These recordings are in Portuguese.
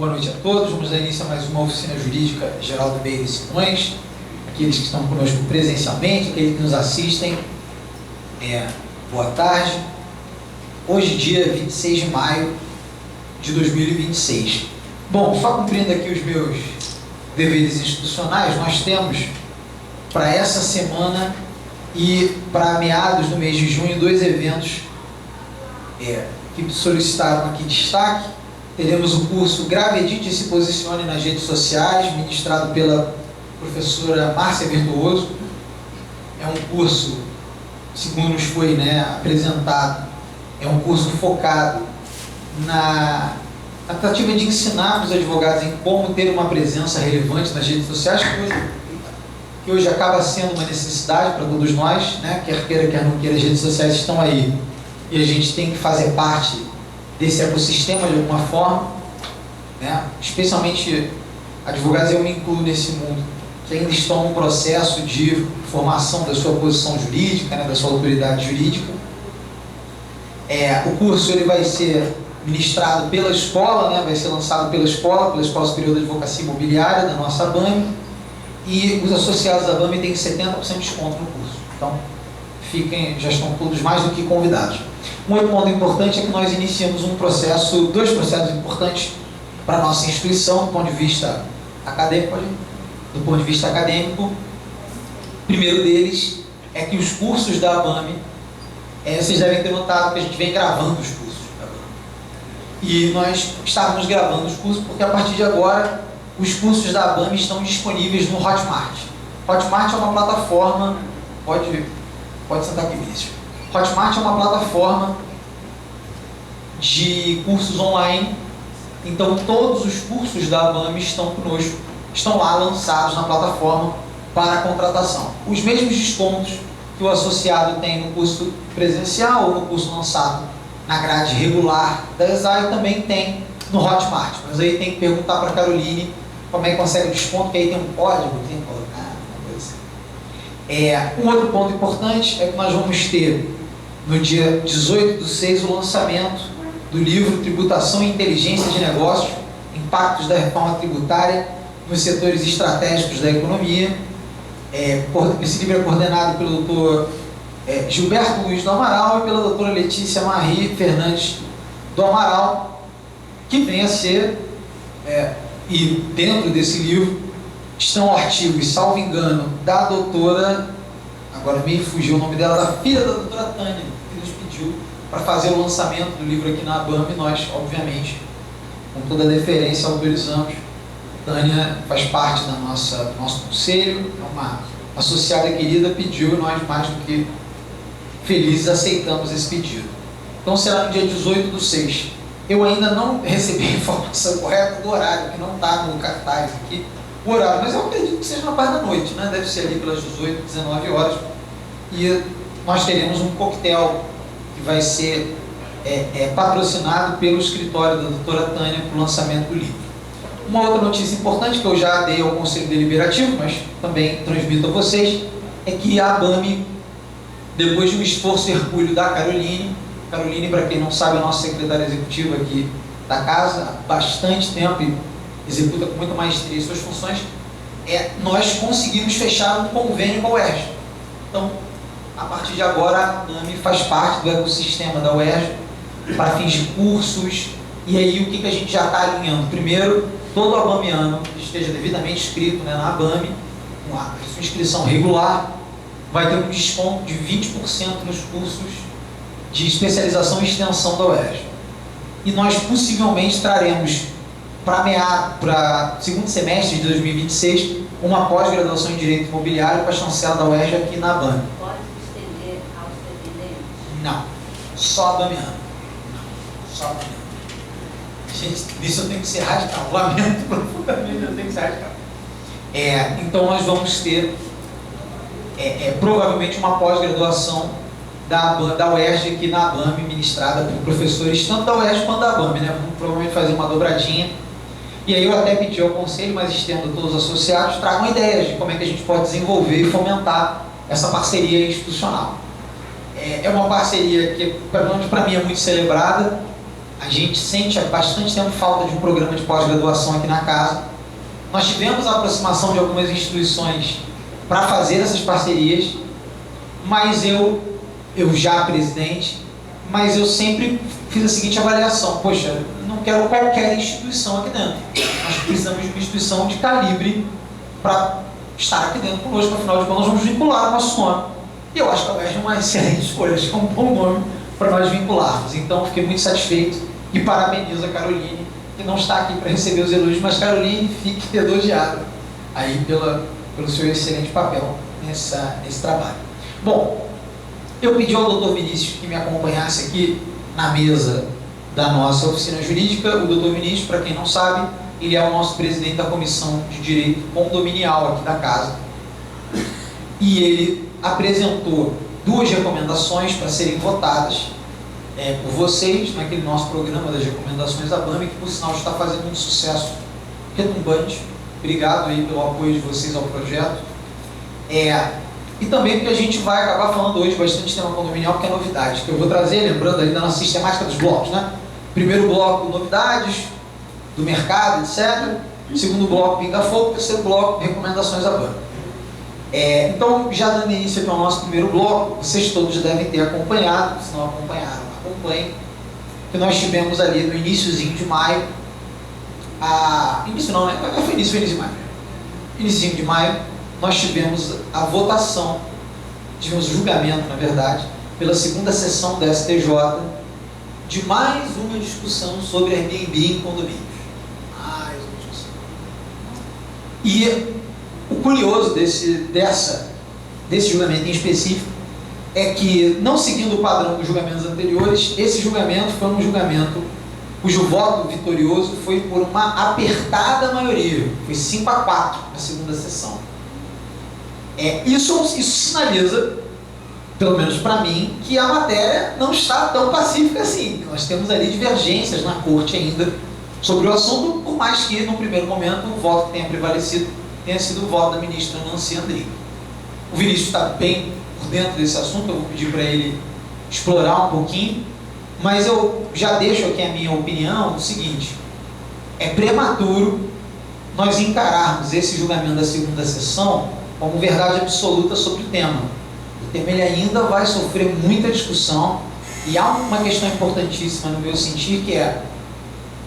Boa noite a todos. Vamos dar início a mais uma oficina jurídica Geraldo Beire Simões. Aqueles que estão conosco presencialmente, aqueles que nos assistem, boa tarde. Hoje, dia 26 de maio de 2026. Bom, só cumprindo aqui os meus deveres institucionais, nós temos para essa semana e para meados do mês de junho 2 eventos que solicitaram aqui destaque. Teremos o curso Grave Edite e se Posicione nas Redes Sociais, ministrado pela professora Márcia Virtuoso. É um curso, segundo nos foi apresentado, é um curso focado na tentativa de ensinar os advogados em como ter uma presença relevante nas redes sociais, que hoje acaba sendo uma necessidade para todos nós, quer queira, quer não queira, as redes sociais estão aí e a gente tem que fazer parte desse ecossistema de alguma forma, especialmente advogados, eu me incluo nesse mundo, que ainda estão no processo de formação da sua posição jurídica, da sua autoridade jurídica. O curso ele vai ser ministrado pela escola, vai ser lançado pela Escola Superior da Advocacia Imobiliária, da nossa ABAME, e os associados da ABAME têm 70% de desconto no curso. Então, já estão todos mais do que convidados. Um outro ponto importante é que nós iniciamos dois processos importantes para a nossa instituição, do ponto de vista acadêmico. O primeiro deles é que os cursos da ABAME, vocês devem ter notado que a gente vem gravando os cursos da ABAME. E nós estávamos gravando os cursos porque a partir de agora os cursos da ABAME estão disponíveis no Hotmart. Hotmart é uma plataforma, pode sentar aqui, Vinícius. Hotmart é uma plataforma de cursos online, então todos os cursos da ABAME estão conosco, estão lá lançados na plataforma para contratação. Os mesmos descontos que o associado tem no curso presencial ou no curso lançado na grade regular da ESAI também tem no Hotmart, mas aí tem que perguntar para a Caroline como é que consegue o desconto, que aí tem um código, tem que colocar, uma coisa assim. Um outro ponto importante é que nós vamos ter no dia 18/6 o lançamento do livro Tributação e Inteligência de Negócios, Impactos da Reforma Tributária nos Setores Estratégicos da Economia. Esse livro é coordenado pelo doutor Gilberto Luiz do Amaral e pela doutora Letícia Marie Fernandes do Amaral, que vem a ser, e dentro desse livro estão artigos, salvo engano, da doutora, agora me fugiu o nome dela, da filha da doutora Tânia, que nos pediu para fazer o lançamento do livro aqui na ABAME. Nós, obviamente, com toda a deferência, autorizamos. Tânia faz parte do nosso conselho, é uma associada querida, pediu, e nós, mais do que felizes, aceitamos esse pedido. Então será no dia 18/6. Eu ainda não recebi a informação correta do horário, que não está no cartaz aqui, o horário, mas eu acredito que seja na parte da noite, deve ser ali pelas 18, 19 horas, e nós teremos um coquetel que vai ser patrocinado pelo escritório da doutora Tânia para o lançamento do livro. Uma outra notícia importante que eu já dei ao Conselho Deliberativo, mas também transmito a vocês, é que a ABAME, depois de um esforço hercúleo da Caroline, para quem não sabe, é a nossa secretária executiva aqui da casa, há bastante tempo e executa com muita maestria suas funções, nós conseguimos fechar um convênio com a UERJ. Então, a partir de agora, a ABAME faz parte do ecossistema da UERJ para fins de cursos. E aí, o que a gente já está alinhando? Primeiro, todo abamiano que esteja devidamente inscrito na ABAME, com a sua inscrição regular, vai ter um desconto de 20% nos cursos de especialização e extensão da UERJ. E nós possivelmente traremos para segundo semestre de 2026 uma pós-graduação em Direito Imobiliário com a chancela da UERJ aqui na ABAME. Pode estender aos dependentes? Não, só abamiano. Só abamiano. Gente, nisso eu tenho que ser radical, lamento profundamente, eu tenho que ser radical. Então nós vamos ter provavelmente uma pós-graduação da UERJ aqui na ABAME, ministrada por professores tanto da UERJ quanto da ABAME, Vamos provavelmente fazer uma dobradinha. E aí eu até pedi ao Conselho, mas estendo a todos os associados, tragam ideias de como é que a gente pode desenvolver e fomentar essa parceria institucional. É uma parceria que, pelo menos para mim, é muito celebrada. A gente sente há bastante tempo falta de um programa de pós-graduação aqui na casa. Nós tivemos a aproximação de algumas instituições para fazer essas parcerias, mas eu já presidente, mas eu sempre fiz a seguinte avaliação: poxa, não quero qualquer instituição aqui dentro. Nós precisamos de uma instituição de calibre para estar aqui dentro conosco, afinal de contas nós vamos vincular o nosso nome. E eu acho que a UERJ é uma excelente escolha, acho que é um bom nome para nós vincularmos. Então fiquei muito satisfeito e parabenizo a Caroline, que não está aqui para receber os elogios, mas Caroline, fique elogiada aí pelo seu excelente papel nesse trabalho. Bom, eu pedi ao Dr. Vinícius que me acompanhasse aqui na mesa da nossa oficina jurídica. O Dr. Vinícius, para quem não sabe, ele é o nosso presidente da Comissão de Direito Condominial aqui da casa. E ele apresentou 2 recomendações para serem votadas por vocês, naquele nosso programa das recomendações da BAME, que por sinal está fazendo um sucesso retumbante. Obrigado aí pelo apoio de vocês ao projeto. E também porque a gente vai acabar falando hoje bastante tema condominial, porque é novidade, que eu vou trazer, lembrando ali da nossa sistemática dos blocos, né? Primeiro bloco, novidades do mercado, etc. Segundo bloco, pinga-fogo. Terceiro bloco, recomendações da BAME. Então, já dando início aqui ao nosso primeiro bloco, vocês todos devem ter acompanhado, se não acompanharam, acompanhem, que nós tivemos ali no iniciozinho de maio, início não, né? Foi início de maio. Iniciozinho de maio, nós tivemos a votação, tivemos o julgamento, na verdade, pela segunda sessão da STJ, de mais uma discussão sobre Airbnb em condomínios. Mais uma discussão. E o curioso desse julgamento em específico é que, não seguindo o padrão dos julgamentos anteriores, esse julgamento foi um julgamento cujo voto vitorioso foi por uma apertada maioria, foi 5-4 na segunda sessão. Isso sinaliza, pelo menos para mim, que a matéria não está tão pacífica assim. Nós temos ali divergências na corte ainda sobre o assunto, por mais que, no primeiro momento, o voto que tenha prevalecido tenha sido o voto da ministra Nancy Andrighi. O Vinícius está bem por dentro desse assunto, eu vou pedir para ele explorar um pouquinho, mas eu já deixo aqui a minha opinião, o seguinte: é prematuro nós encararmos esse julgamento da segunda sessão como verdade absoluta sobre o tema. O tema ele ainda vai sofrer muita discussão, e há uma questão importantíssima no meu sentir, que é,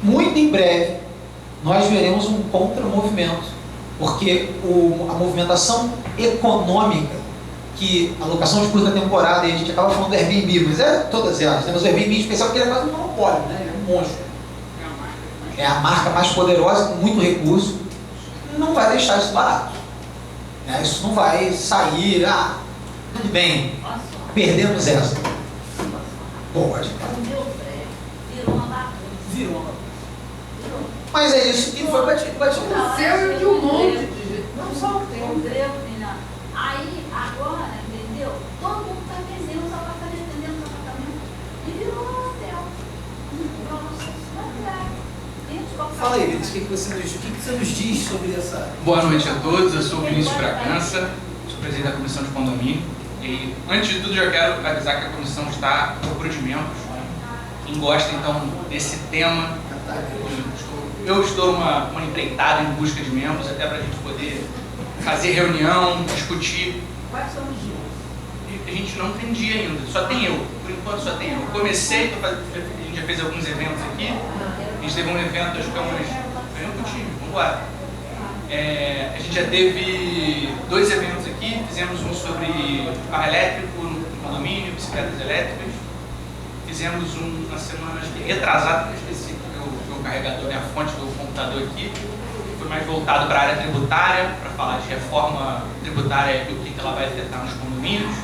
muito em breve, nós veremos um contramovimento, porque a movimentação econômica, que a locação de curta temporada, e a gente acaba falando do Airbnb, mas todas elas, mas o Airbnb em especial, porque ele é quase um monopólio, né? Ele é um monstro. É a marca mais poderosa, com muito recurso, não vai deixar isso barato. Isso não vai sair, tudo bem, perdemos essa. Pode. O meu prédio virou uma bagunça. Virou uma bagunça. Mas é isso que foi batido. O seu e de um monte de gente. Não só o teu. Aí, agora, entendeu? Todo mundo está vendendo os apartamentos, vendendo os apartamentos. E virou um hotel. Fala aí, Vinícius, o que você nos diz sobre essa... Boa noite a todos, eu sou o Vinícius Bragança, sou presidente da Comissão de Condomínio. E, antes de tudo, já quero avisar que a comissão está à procura de membros. Quem gosta, então, desse tema, eu estou numa empreitada em busca de membros, até para a gente poder fazer reunião, discutir. Quais são os dias? A gente não tem dia ainda, só tem eu. Por enquanto só tem eu. Eu comecei, a gente já fez alguns eventos aqui. A gente teve um evento, acho que é vem com o time, vamos embora. A gente já teve 2 eventos aqui, fizemos um sobre carro elétrico no condomínio, bicicletas elétricas. Fizemos um na semana, acho que retrasada, que eu esqueci, o carregador, a fonte do computador aqui. Foi mais voltado para a área tributária, para falar de reforma tributária e o que ela vai afetar nos condomínios.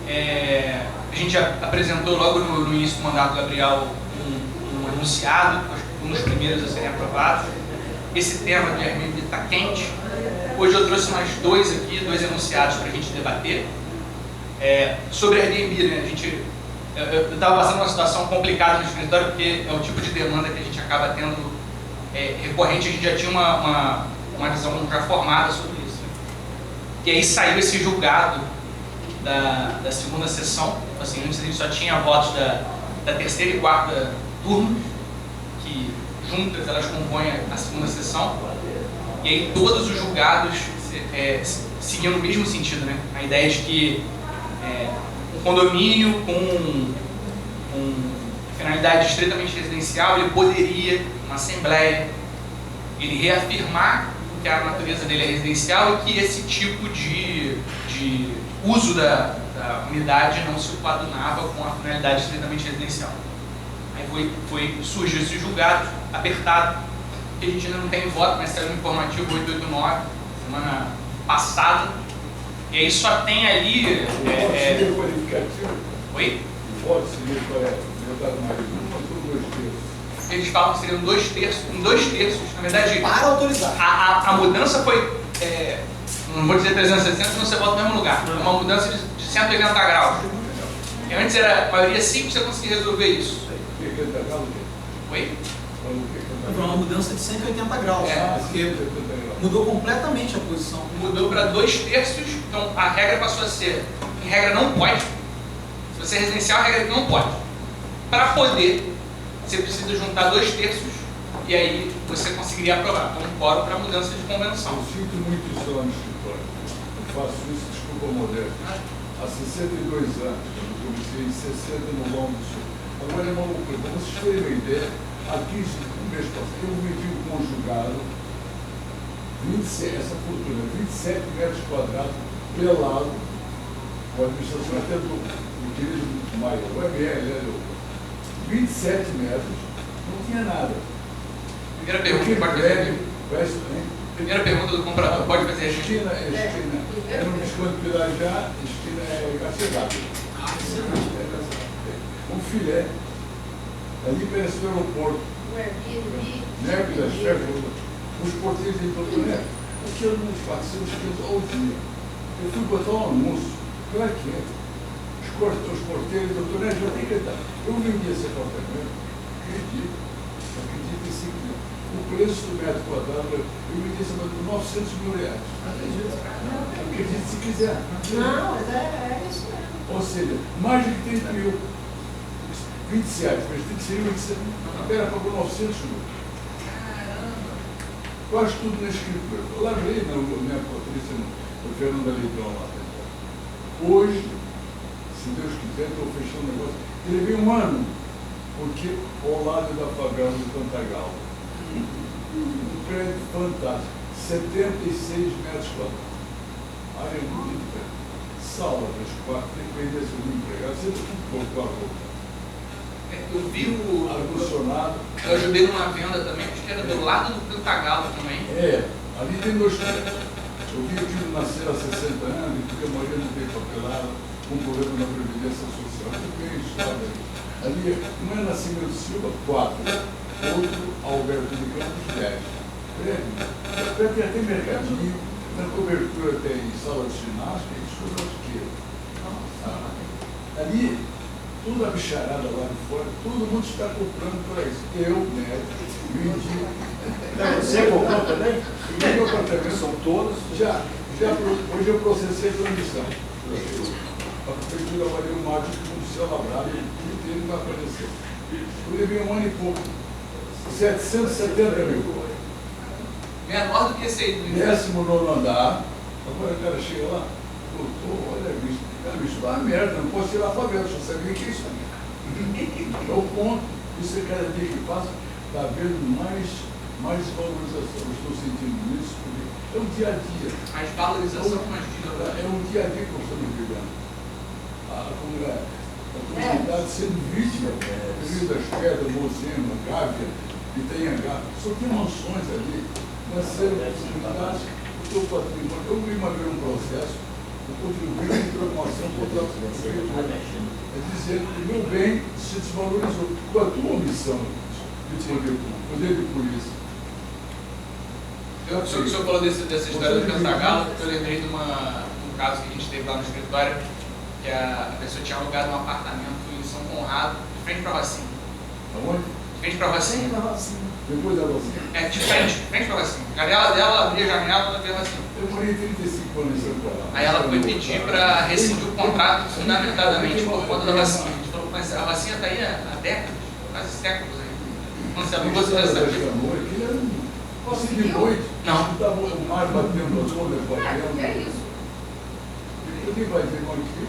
A gente já apresentou logo no início do mandato do Gabriel um enunciado, um dos primeiros a serem aprovados. Esse tema do Airbnb está quente. Hoje eu trouxe mais 2 aqui, 2 enunciados para a gente debater. Sobre Airbnb, né? Eu estava passando uma situação complicada no escritório, porque é o tipo de demanda que a gente acaba tendo recorrente. A gente já tinha uma visão já formada sobre isso. E aí saiu esse julgado da segunda sessão. Assim, antes a gente só tinha votos da terceira e quarta turmas, que juntas elas compõem a segunda sessão, e aí todos os julgados seguiam no mesmo sentido, né? A ideia de que um condomínio com finalidade estritamente residencial, ele poderia, uma assembleia, ele reafirmar que a natureza dele é residencial e que esse tipo de uso da unidade não se coadunava com a finalidade estritamente residencial. Aí surgiu esse julgado apertado, que a gente ainda não tem voto, mas saiu no informativo 889, semana passada, e aí só tem ali... seria qualificativo? Oi? O voto seria votado mais um ou 2 terços? Eles falam que seriam 2 terços, em 2 terços, na verdade... Para autorizar. A mudança foi, não vou dizer 360, senão você volta no mesmo lugar. É uma mudança de 180 graus. E antes era maioria simples, você conseguia resolver isso. 80 graus? Oi? Foi uma mudança de 180 graus. Porque mudou completamente a posição. Mudou para 2 terços, então a regra passou a ser, em regra não pode. Se você é residencial, a regra é que não pode. Para poder, você precisa juntar 2 terços e aí você conseguiria aprovar. Então, um quórum para mudança de convenção. Eu sinto muito isso lá no escritório. Eu faço isso, desculpa, moderno. Há 62 anos, eu comecei em 60 no Longo do Sul. Agora é uma loucura. Para vocês terem uma ideia, aqui, um mês passado, eu vendi o conjugado, essa fortuna, 27 metros quadrados, pelado, com a administração até do querido Maia, o ML, 27 metros, não tinha nada. Primeira pergunta, pode fazer. Primeira pergunta do comprador, pode fazer a Esquina, é no Visconde Pirajá, esquina é Garcia. Um filé, ali parece o aeroporto. Nerve da chefe, os porteiros de doutor Neto, aqui eu não faço, ao dia. Eu fui botar um anúncio, claro que é. Os porteiros, doutor Neto, já tem que estar. Eu vendi esse apartamento, acredito sim. O preço do metro quadrado, eu vendi esse apartamento por 900 mil reais. Acredite se quiser. Não, mas é isso mesmo. Ou seja, mais de 30 mil. 27, mas 27, a pena pagou 900 mil. Quase tudo na escritura. Eu lavei na minha Patrícia, no Fernando Leitão lá. Hoje, se Deus quiser, estou fechando o negócio. Ele veio um ano, porque ao lado da favela do Cantagalo. Um prédio fantástico, 76 metros quadrados. Área bonita, sala, das 4, tem que vender seu empregado, sempre tudo pouco a roupa. Eu vi o ar-condicionado. Eu ajudei numa venda também, acho que era do lado do Cantagalo também. Ali tem 2 prédios. Eu vi o filho nascer há 60 anos, porque a maioria não tem papelada, com problema na Previdência Social. Eu tenho história ali. Não é Nascimento Silva, 4. Outro, Alberto de Campos, 10. Prédio tem até mercadinho, na cobertura tem sala de ginástica e churrasqueira. Ali, toda a bicharada lá de fora, todo mundo está comprando para isso. Eu, Neto, vendi. Você comprou também? E meu apartamento São todos? Hoje eu processei a transmissão. A prefeitura avaliou o mágico como se elaborado e ele não apareceu. Eu levei um ano e pouco. 770 mil. Menor do que esse aí. 19º andar. Agora o cara chega lá, doutor, olha isso. Cara, isso dá uma merda, não posso tirar a favela, só sabia que é isso aqui. É o ponto. Isso é cada dia que passa, está havendo mais valorização. Eu estou sentindo isso, porque é o dia a dia. Mais valorização, mais dia. É o dia a dia que nós estamos vivendo. A comunidade sendo vítima, Rio das Pedras, Moceno, Gávea, Itanhangá, só tem mansões ali, nasceram possibilidades do seu patrimônio. Eu me mandei um processo, eu contribuí em promoção contra a prefeitura, dizendo que o meu bem se desvalorizou. Com a tua omissão de poder de polícia. O senhor falou dessa história do Cantagalo, eu lembrei de um caso que a gente teve lá no escritório, que a pessoa tinha alugado um apartamento em São Conrado, de frente para a vacina. Aonde? De frente para a vacina. Depois da vacina. De frente para a vacina. A janela dela, abria a janela e abria a vacina. Eu morei 35 anos em São Paulo. Aí ela foi pedir para rescindir o contrato fundamentadamente por conta da vacina. A gente falou, mas a vacina está aí há décadas, quase séculos aí. Quando você Você abriu da essa noite, que era assim de noite. Não. Estava o mar batendo, as ondas batendo. É isso. E quem vai ver aqui,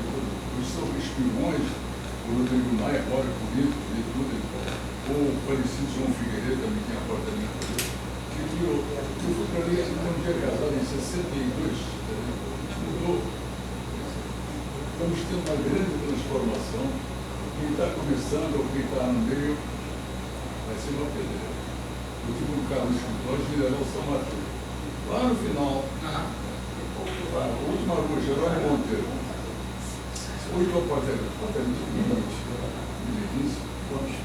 os são espiões, o Rodrigo Maia, agora político, de tudo, ou o falecido João Figueiredo, também tem apartamento dele, que eu fui para ali, um dia casado em 62, mudou. Estamos tendo uma grande transformação. Quem está começando ou quem está no meio vai ser uma pedreira. Eu tive um carro no escritório, General São Mateus. Lá no final, a última rua, Jerônimo Monteiro, 8 apartamentos,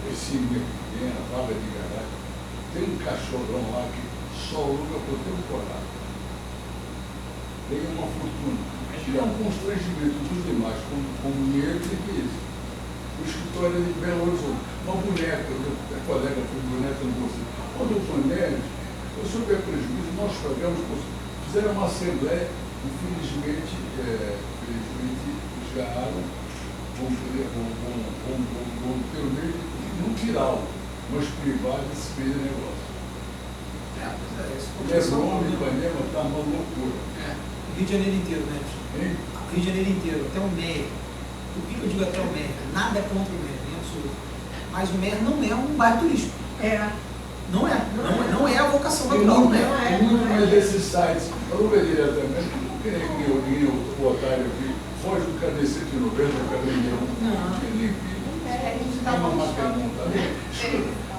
piscina pequena, vaga de garagem. Tem um cachorrão lá que só aluga por temporada. Tem uma fortuna. E é um constrangimento dos demais, como negros e que isso. O escritório é de Belo Horizonte. Uma boneca, a colega foi boneca no conselho. Quando eu fui médico, eu soube a prejuízo, nós pagamos, fizeram uma assembleia, infelizmente, já vão ter o meio de não tirá-lo, mas privar desse meio de negócio. Leblon, Ipanema, está uma loucura. Rio de Janeiro inteiro, né? Hein? Rio de Janeiro inteiro, até o Meia. O que eu digo até o Meia? Nada contra o Meia, nem absoluto. Mas o Meia não é um bairro turístico. Não é a vocação natural do Meia. Tem muito mais desses sites. Eu não vejo diretamente, não queria que o otário aqui foge do cabecete 90, do cabelo. Está uma máquina montada.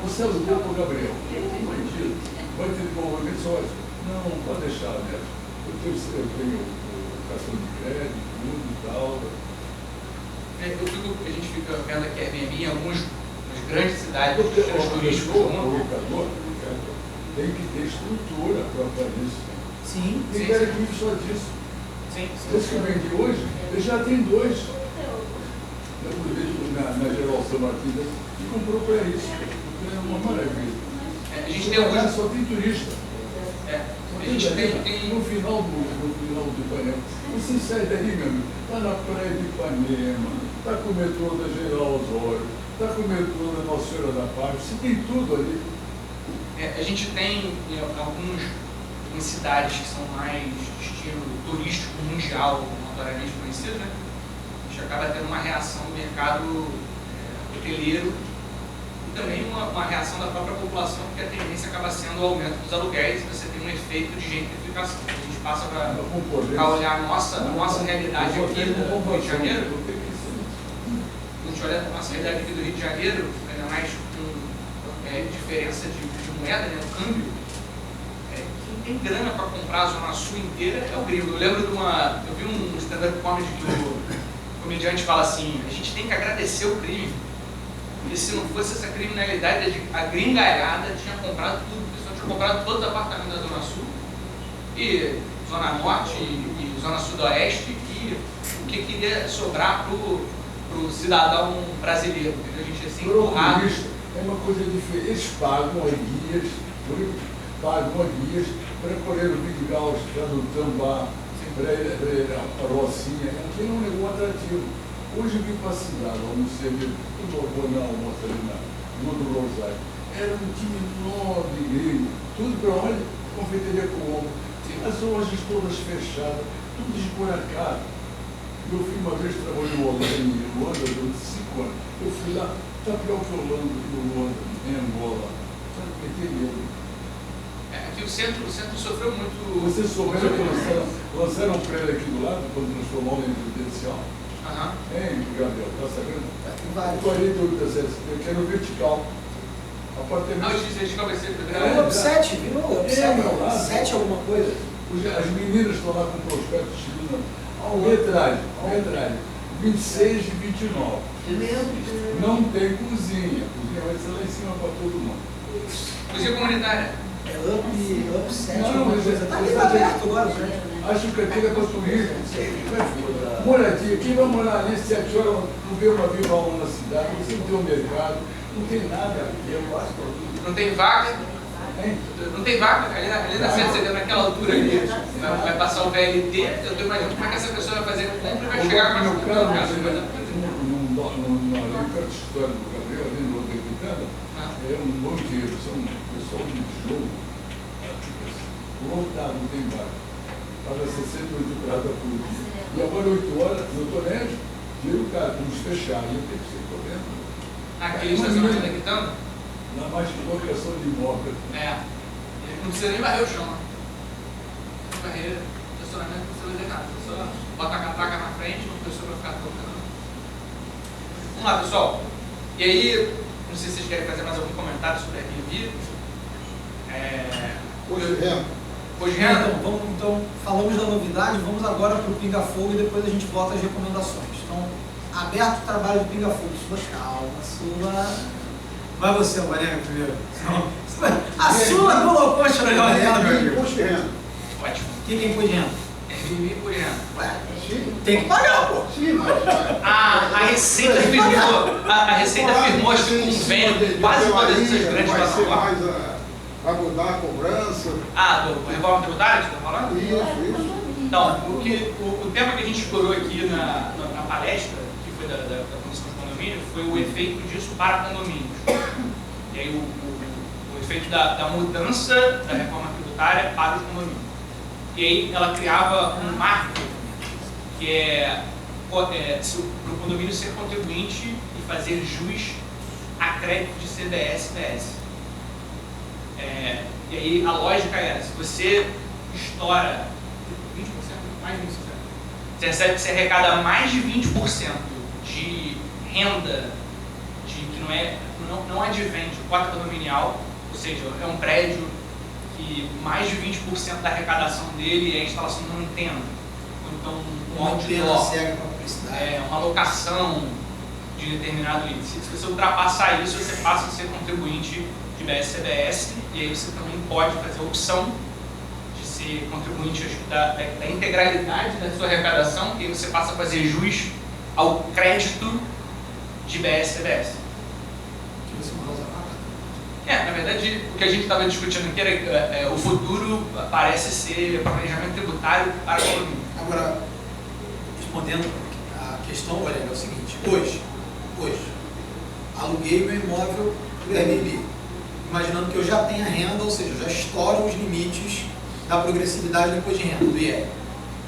Você alugou para o Gabriel. Bandido. Vai ter desenvolvimento só. Não, pode deixar, né? Eu tenho cartão de crédito, tudo e tal. A gente fica vendo aqui Airbnb em algumas grandes cidades, O turísticos do mundo. locador tem que ter estrutura para isso. Sim. Tem cara que vive só disso. Sim, Esse que vende hoje, ele já tem 2. Eu vejo na Geral São Martins e comprou para isso. É uma maravilha. A gente tem alguns. Só tem turista. A gente tem No final do Ipanema, você sai dali, meu amigo, está na praia de Ipanema, está com o metrô da General Osório, está com o metrô da Nossa Senhora da Paz, você tem tudo ali. A gente tem algumas cidades que são mais de estilo turístico mundial, notoriamente conhecido, né? A gente acaba tendo uma reação do mercado hoteleiro e também uma reação da própria população, porque a tendência acaba sendo o aumento dos aluguéis e você tem um efeito de gentrificação. A gente passa para olhar a nossa realidade aqui do Rio de Janeiro. A gente olha a nossa realidade aqui do Rio de Janeiro, ainda mais com diferença de moeda, né, o câmbio. Quem tem grana para comprar a Zona Sul inteira é o gringo. Eu lembro eu vi um stand-up comedy que o comediante fala assim: a gente tem que agradecer o crime. Porque se não fosse essa criminalidade, a gringaiada tinha comprado tudo. A pessoa tinha comprado todos os apartamentos da Zona Sul, e Zona Norte, e Zona Sudoeste, e o que queria sobrar para o cidadão brasileiro. A gente assim, empurrado. É uma coisa diferente. Eles pagam as guias para colher o Vidigal, para o Tambá, para a Rocinha. Aqui não é um atrativo. Hoje eu vim para a cidade, almocei, vou na almoço ali na Rua do Rosário. Era um time enorme de gringo, tudo para onde? Confeitaria com ombro. Tinha as lojas todas fechadas, tudo esburacado. Meu filho uma vez trabalhou em Luanda durante 5 anos. Eu fui lá, está pior que Holanda, no Luanda, em Angola. Sabe o que tem medo? Aqui o centro sofreu muito. Vocês souberam que lançaram um prédio aqui do lado, quando transformou em residencial? Hein, Gabriel, está sabendo? Vários. 48 acessos, eu quero vertical. Apartamento. Não, o vertical vai ser. Virou upset, virou upset. 7 alguma coisa. As meninas estão lá com o prospecto chegando. Metragem. 26 e 29. Não tem cozinha. Cozinha vai ser lá em cima para todo mundo. Cozinha comunitária. É upset, Não, alguma mas coisa. Tá ali aberto agora, né? Acho que aquilo é para turista. Moradia, quem vai morar ali 7 horas, não vê uma viva alma na cidade, você não tem um mercado, não tem nada. Não tem vaga. Não tem vaga. Ali na 7 de setembro, naquela altura ali, vai passar o VLT. Eu estou imaginando como é que essa pessoa vai fazer compra e vai chegar com meu a carro, ali perto da história do Gabriel, ali no Rodrigo Pitanga, é um banqueiro, são pessoal de jogo, lotado, não tem bar. Paga 68 reais da cruz. E agora 8 horas, eu tô nerd, tira o cara, cruz fechada, eu tenho que ser correndo. Aquele estacionamento da Quitanda? Na mais locação de imóvel. É. Ele não precisa nem varrer o chão, né? Barreira, estacionamento, não precisa fazer nada. Só bota a catraca na frente, uma pessoa vai ficar tocando. Vamos lá, pessoal. E aí, não sei se vocês querem fazer mais algum comentário sobre aquele vídeo. Hoje Então, falamos da novidade, vamos agora para o Pinga Fogo e depois a gente volta às recomendações. Então, aberto o trabalho do Pinga Fogo. Calma, vai você, Maria, primeiro. A Sula colocou o chorão dentro. Imposto de renda. Ótimo. O que é imposto de renda? RMI por renda. Ué, Sim. tem que pagar, pô. Sim, mas... A Receita firmou acho que um convênio com quase todas essas grandes vai ser plataformas. mais vai mudar a cobrança. Do reforma tributária que você está falando? Isso. Então, o tema que a gente explorou aqui na palestra, que foi da Comissão de Condomínio, foi o efeito disso para condomínios. E aí o efeito da mudança da reforma tributária para os condomínios. E aí ela criava um marco que para o condomínio ser contribuinte e fazer jus a crédito de CDS e PS. E aí a lógica era, se você estoura 20%, mais de 20%, você arrecada mais de 20% de renda que não advém de cota condominial, ou seja, é um prédio que mais de 20% da arrecadação dele é a instalação de uma antena, ou então um outdoor, uma locação de determinado índice. Se você ultrapassar isso, você passa a ser contribuinte de BS-CBS, e aí você também pode fazer a opção de ser contribuinte da integralidade da sua arrecadação, e aí você passa a fazer jus ao crédito de BS-CBS. Na verdade, o que a gente estava discutindo aqui era o futuro parece ser planejamento tributário para o condomínio. Agora, respondendo a questão, olha, é o seguinte, hoje, aluguei meu imóvel do Airbnb, imaginando que eu já tenha renda, ou seja, eu já estouro os limites da progressividade do imposto de renda, do IR.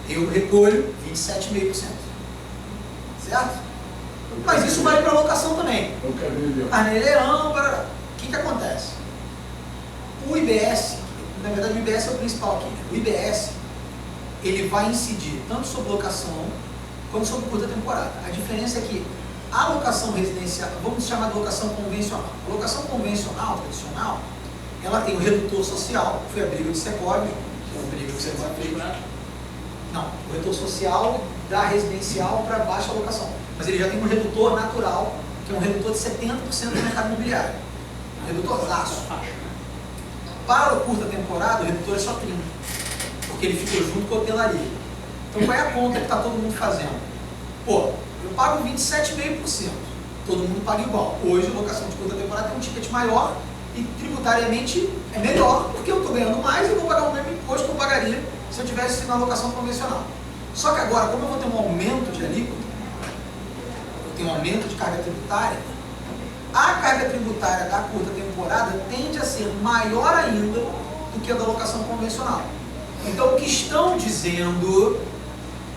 Eu recolho 27,5%. Certo? Mas isso vale para locação também. Carnê-leão, o que acontece? O IBS, na verdade o IBS é o principal aqui, né? O IBS, ele vai incidir tanto sobre locação quanto sobre curta temporada. A diferença é que a locação residencial, vamos chamar de locação convencional. A locação convencional, tradicional, ela tem o redutor social, que foi a briga de Secóvio, que é uma briga que você vai fez. Não, o redutor social da residencial para baixa locação. Mas ele já tem um redutor natural, que é um redutor de 70% do mercado imobiliário. Um redutorzaço. Para a curta temporada, o redutor é só 30%, porque ele fica junto com a hotelaria. Então qual é a conta que está todo mundo fazendo? Pô, eu pago 27,5%, todo mundo paga igual. Hoje a locação de curta temporada tem um ticket maior e tributariamente é melhor, porque eu estou ganhando mais e eu vou pagar o mesmo imposto que eu pagaria se eu tivesse na locação convencional. Só que agora, como eu vou ter um aumento de alíquota, eu tenho um aumento de carga tributária, a carga tributária da curta temporada tende a ser maior ainda do que a da locação convencional. Então o que estão dizendo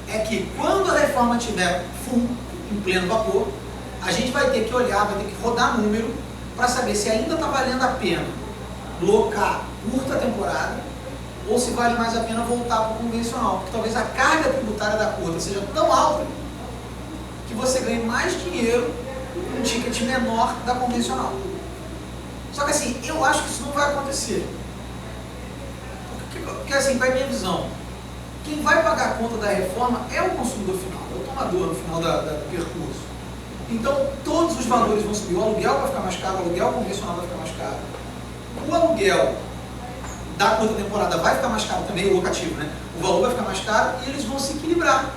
é que quando a reforma estiver full, em pleno vapor, a gente vai ter que olhar, vai ter que rodar número para saber se ainda está valendo a pena locar curta temporada ou se vale mais a pena voltar para o convencional, porque talvez a carga tributária da curta seja tão alta que você ganhe mais dinheiro com um ticket menor da convencional. Só que assim, eu acho que isso não vai acontecer. Porque assim, qual é a minha visão? Quem vai pagar a conta da reforma é o consumidor final, é o tomador no final do percurso. Então, todos os valores vão subir. O aluguel vai ficar mais caro, o aluguel convencional vai ficar mais caro. O aluguel da curta temporada vai ficar mais caro também, o locativo, né? O valor vai ficar mais caro e eles vão se equilibrar.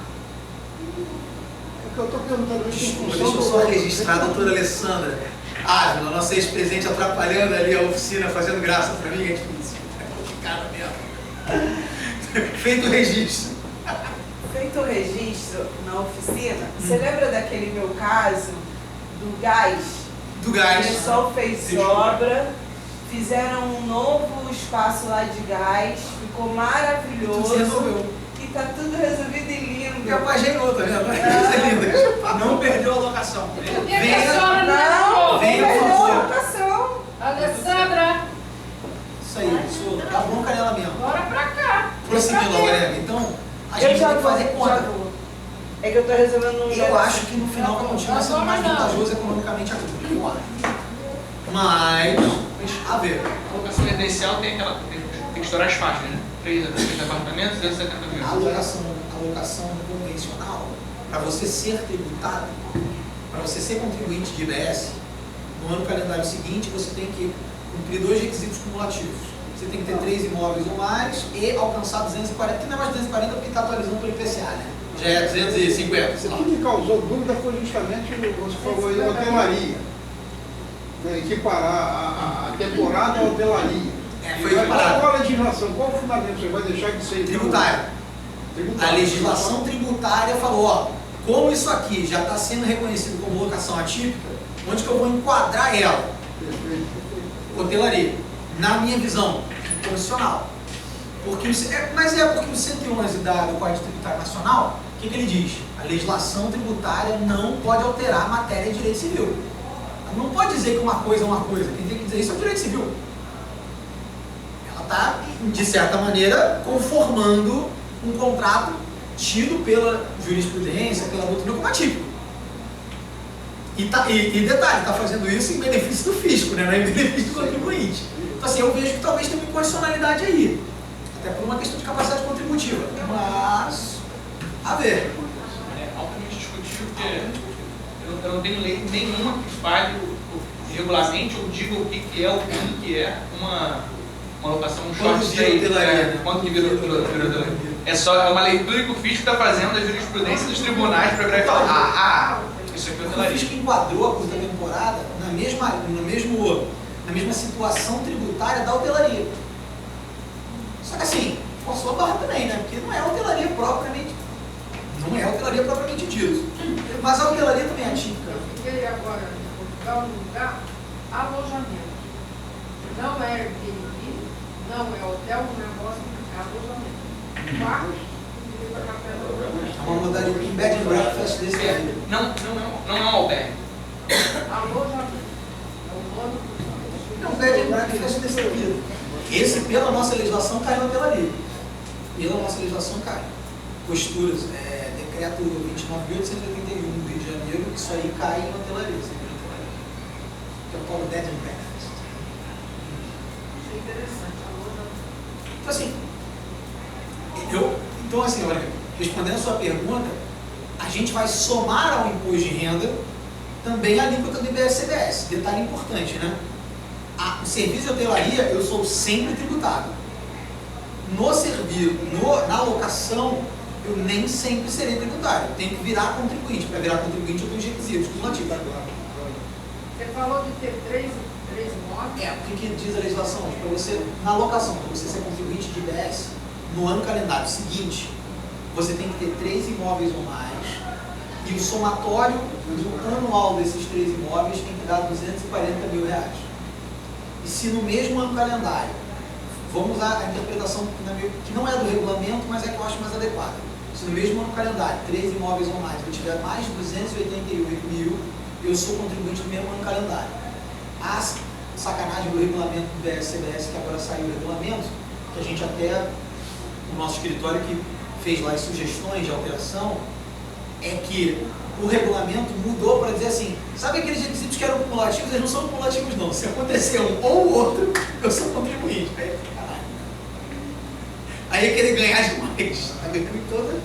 O que eu estou perguntando Desculpa, deixa eu só registrar a doutora Alessandra Ávila, nossa ex-presidente, atrapalhando ali a oficina, fazendo graça para mim. A gente disse, que cara mesmo. Feito o registro. Feito o registro na oficina, você lembra daquele meu caso do gás? do O gás. pessoal fez obra, fizeram um novo espaço lá de gás, ficou Tudo maravilhoso. se resolveu. E tá tudo resolvido e lindo. Porque eu paginou, tá vendo? É Não perdeu a locação. Por que que a senhora Não, Venha, perdeu por a favor. locação. Alessandra, Isso aí, isso dá bronca nela mesmo. bora pra cá. Prosseguindo, Aurélia. Então, a Eu gente já tem que vou, fazer já conta. vou. É que eu tô resolvendo um Eu acho que no final vai continuar sendo mais Não. vantajoso economicamente a conta. Eu acho. Mas, a ver. A locação residencial tem que estourar as faixas, né? 3 apartamentos, 270 mil. A alocação convencional, para você ser tributado, para você ser contribuinte de IBS, no ano calendário seguinte você tem que cumprir 2 requisitos cumulativos. Você tem que ter 3 imóveis ou mais e alcançar 240, que não é mais 240 porque está atualizando pelo IPCA, né? Já é 250, sei O lá. que me causou dúvida foi justamente, você falou aí, a hotelaria. Né, equiparar a temporada à hotelaria. Foi equiparado. Qual a legislação? Qual o fundamento? Você vai deixar de ser Tributário. A legislação tributária falou, ó, como isso aqui já está sendo reconhecido como locação atípica, onde que eu vou enquadrar ela? Perfeito. Hotelaria. Na minha visão, constitucional. Porque, mas é porque o 111 do Código Tributário Nacional, o que ele diz? A legislação tributária não pode alterar a matéria de direito civil. Ela não pode dizer que uma coisa é uma coisa. Quem tem que dizer isso é o direito civil. Ela está, de certa maneira, conformando um contrato tido pela jurisprudência, pela doutrina como atípico. E detalhe, está fazendo isso em benefício do fisco, né? Não é em benefício do contribuinte. Então assim, eu vejo que talvez tenha uma inconstitucionalidade aí. Até por uma questão de capacidade contributiva. Mas, a ver. É altamente discutível, porque eu não tenho lei nenhuma que fale regulamente ou diga o que é o que é uma locação, um short stay. Quanto que virou hotelaria. É uma leitura que o fisco está fazendo da jurisprudência dos tribunais para virar e falar, isso aqui é O hotelaria. fisco enquadrou a curta temporada na mesma situação tributária da hotelaria. Só que assim, forçou a barra também, né? Porque não é hotelaria propriamente dito. Mas a hotelaria também é atípica. Eu fiquei agora em Portugal no lugar alojamento. Não é Airbnb, não é hotel, não é negócio, é alojamento. Quarto, É uma modalidade de bed and breakfast desse aí. Não é um albergue. alojamento. É o nome do Não, bed and breakfast desse aqui. Esse, pela nossa legislação, cai na hotelaria. Pela nossa legislação, cai. Posturas, decreto 29.881 do Rio de Janeiro, isso aí cai em hotelaria, que é o tal bed and breakfast. Achei interessante, alojamento. Então assim, olha, respondendo a sua pergunta, a gente vai somar ao imposto de renda também a alíquota do IBS-CBS. Detalhe importante, né? O serviço de hotelaria, eu sou sempre tributado. Na locação, eu nem sempre serei tributário. Eu tenho que virar contribuinte. Para virar contribuinte, eu tenho os requisitos cumulativos. Você falou de ter três imóveis? O que diz a legislação? Para você, na locação, para você ser contribuinte de IBS, no ano calendário seguinte, você tem que ter 3 imóveis ou mais, e o somatório do anual desses 3 imóveis tem que dar R$240 mil. E se no mesmo ano calendário, vamos usar a interpretação que não é do regulamento, mas é que eu acho mais adequada. Se no mesmo ano calendário, 3 imóveis ou mais, eu tiver mais de 288 mil, eu sou contribuinte do mesmo ano calendário. A sacanagem do regulamento do BS-CBS, que agora saiu o regulamento, que a gente até, o nosso escritório que fez lá as sugestões de alteração, é que o regulamento mudou para dizer assim, sabe aqueles requisitos que eram cumulativos? Eles não são cumulativos não. Se acontecer um ou o outro, eu sou contribuinte. Aí é querer ganhar demais. Tá ganhando em toda.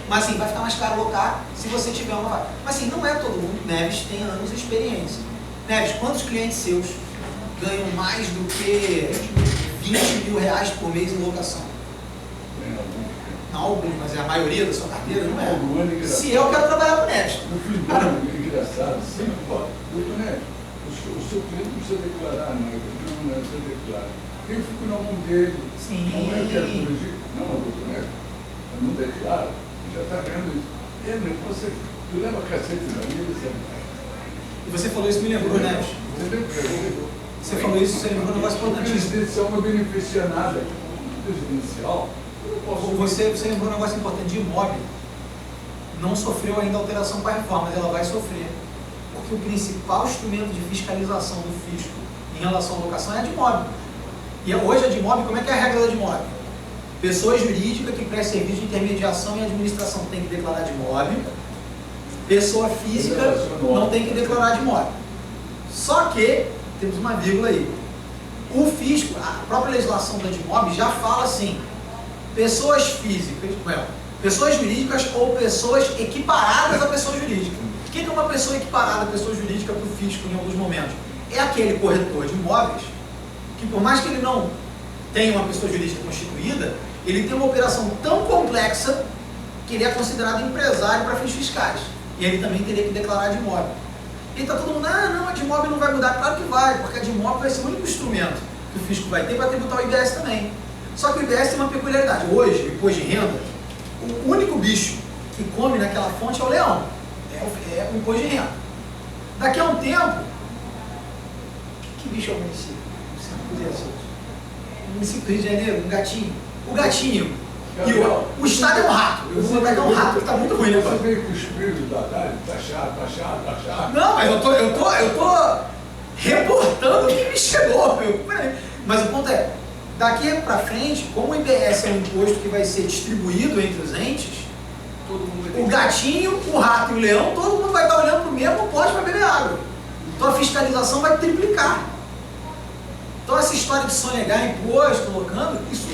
Mas assim, vai ficar mais caro alocar se você tiver uma vaga. Mas assim, não é todo mundo. Neves tem anos de experiência. Neves, quantos clientes seus ganham mais do que R$20 mil por mês em locação? Não algum, mas é a maioria da sua carteira, não é? Se eu quero trabalhar com Neves. No fim do ano, é engraçado, sempre pode. Doutor Neves, o seu cliente não precisa declarar, não precisa declarar. Eu fico na mão dele. Sim. Não é que é corrigir. Não, doutor Neves, eu não declaro, já está vendo isso. Ele, você, tu leva cacete na vida, você E você falou isso, me lembrou, né? Você falou isso, você lembrou um negócio O importantíssimo. presidencial não beneficia nada. O presidencial, eu não posso... Você lembrou um negócio importante de imóvel. Não sofreu ainda alteração com a reforma, mas ela vai sofrer. Porque o principal instrumento de fiscalização do fisco em relação à locação é a de imóvel. E hoje a de imóvel, como é que é a regra da de imóvel? Pessoa jurídica que presta serviço de intermediação e administração tem que declarar de imóvel. Pessoa física não tem que declarar de imóvel. Só que, temos uma vírgula aí. O fisco, a própria legislação da de imóvel já fala assim, pessoas físicas, pessoas jurídicas ou pessoas equiparadas a pessoa jurídica. O que é uma pessoa equiparada a pessoa jurídica para o fisco em alguns momentos? É aquele corretor de imóveis que, por mais que ele não tenha uma pessoa jurídica constituída, ele tem uma operação tão complexa que ele é considerado empresário para fins fiscais. E ele também teria que declarar de imóvel. E está todo mundo, não, a de imóvel não vai mudar. Claro que vai, porque a de imóvel vai ser o único instrumento que o fisco vai ter para tributar o IBS também. Só que o IBS tem uma peculiaridade. Hoje, depois de renda, o único bicho que come naquela fonte é o leão. É o imposto de renda. Daqui a um tempo, que bicho é o município? O município do Rio de Janeiro, um gatinho. O gatinho. E o Estado é um rato. Eu vou botar que é um rato que está muito ruim, né? Você veio com o espírito da tarde, tá chato. Não, mas eu tô reportando o que me chegou. Mas o ponto é, daqui para frente, como o IBS é um imposto que vai ser distribuído entre os entes, o gatinho, o rato e o leão, todo mundo vai estar olhando para o mesmo pote para beber água. Então a fiscalização vai triplicar. Então essa história de sonegar imposto, colocando, isso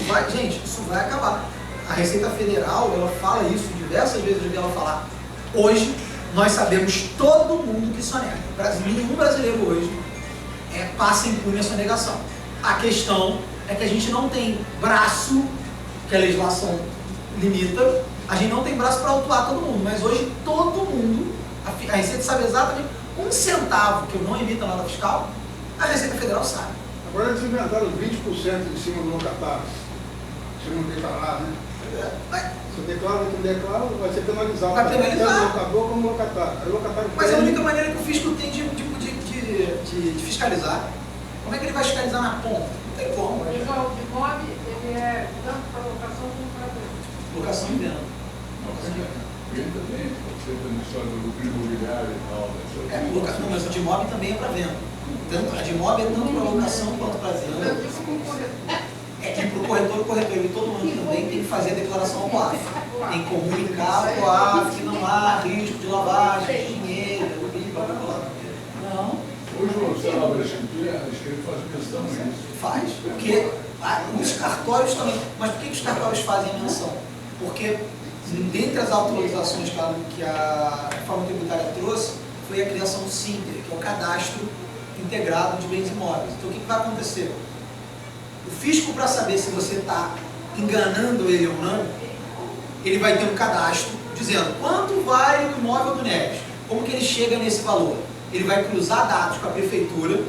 vai acabar. A Receita Federal, ela fala isso diversas vezes, eu vi ela falar. Hoje, nós sabemos todo mundo que sonega. Nenhum brasileiro hoje passa impune a sonegação. A questão é que a gente não tem braço, que a legislação limita, a gente não tem braço para autuar todo mundo, mas hoje todo mundo, a Receita sabe exatamente um centavo que eu não emito nota fiscal, a Receita Federal sabe. Agora eles inventaram 20% em cima do locatário. Se não declarar, né? Se declara, não declara, vai ser penalizado. Vai penalizar. Tanto o locador como o locatário. Mas é a única maneira que o fisco tem de fiscalizar. Como é que ele vai fiscalizar na ponta? Não tem como. O imóvel, ele é tanto para locação como para venda. Locação e venda. Venda também, você tem a história do lucro imobiliário e tal. Não, mas o de imóvel também é para venda. A de imóvel é tanto para locação quanto para venda. E para o corretor, ele todo ano também tem que fazer a declaração ao COAF. Tem que comunicar ao COAF que não há risco de lavagem de dinheiro, blá, blá, blá. Não. Hoje você abre a escritura faz menção a isso. Faz, porque os cartórios também. Mas por que os cartórios fazem a menção? Porque, dentre as autorizações que a reforma tributária trouxe, foi a criação do SINTER, que é o cadastro integrado de bens imóveis. Então, o que vai acontecer? O fisco, para saber se você está enganando ele ou não, ele vai ter um cadastro dizendo quanto vale o imóvel do Neves. Como que ele chega nesse valor? Ele vai cruzar dados com a prefeitura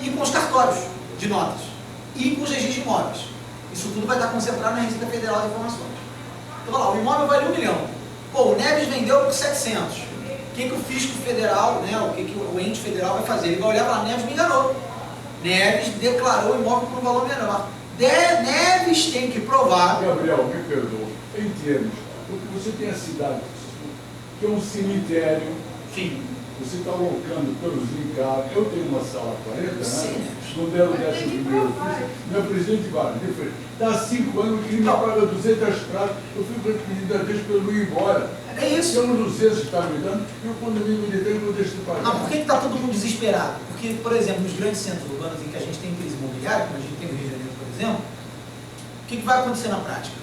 e com os cartórios de notas e com os registros de imóveis. Isso tudo vai estar concentrado na Receita Federal de Informações. Então, olha lá, o imóvel vale 1 milhão. Pô, o Neves vendeu por 700. O que o fisco federal, né, o que o ente federal vai fazer? Ele vai olhar e falar, Neves me enganou. Neves declarou o imóvel por um valor menor. Neves tem que provar. Gabriel, me perdoa. Em termos, porque você tem a cidade, que é um cemitério. Sim. Você está alocando pelos encargos. Eu tenho uma sala 40 anos, Sim. não deram 11º. Meu presidente vai, dá 5 anos que ele me paga 200 pratas. Eu fui pedindo a Deus para eu não ir embora. É isso. Tem uns 200 que está me dando, e o condomínio de tempo eu deixo de pagar. Não, por que está todo mundo desesperado? Porque, por exemplo, nos grandes centros urbanos em que a gente tem crise imobiliária, como a gente tem no Rio de Janeiro, por exemplo, o que vai acontecer na prática?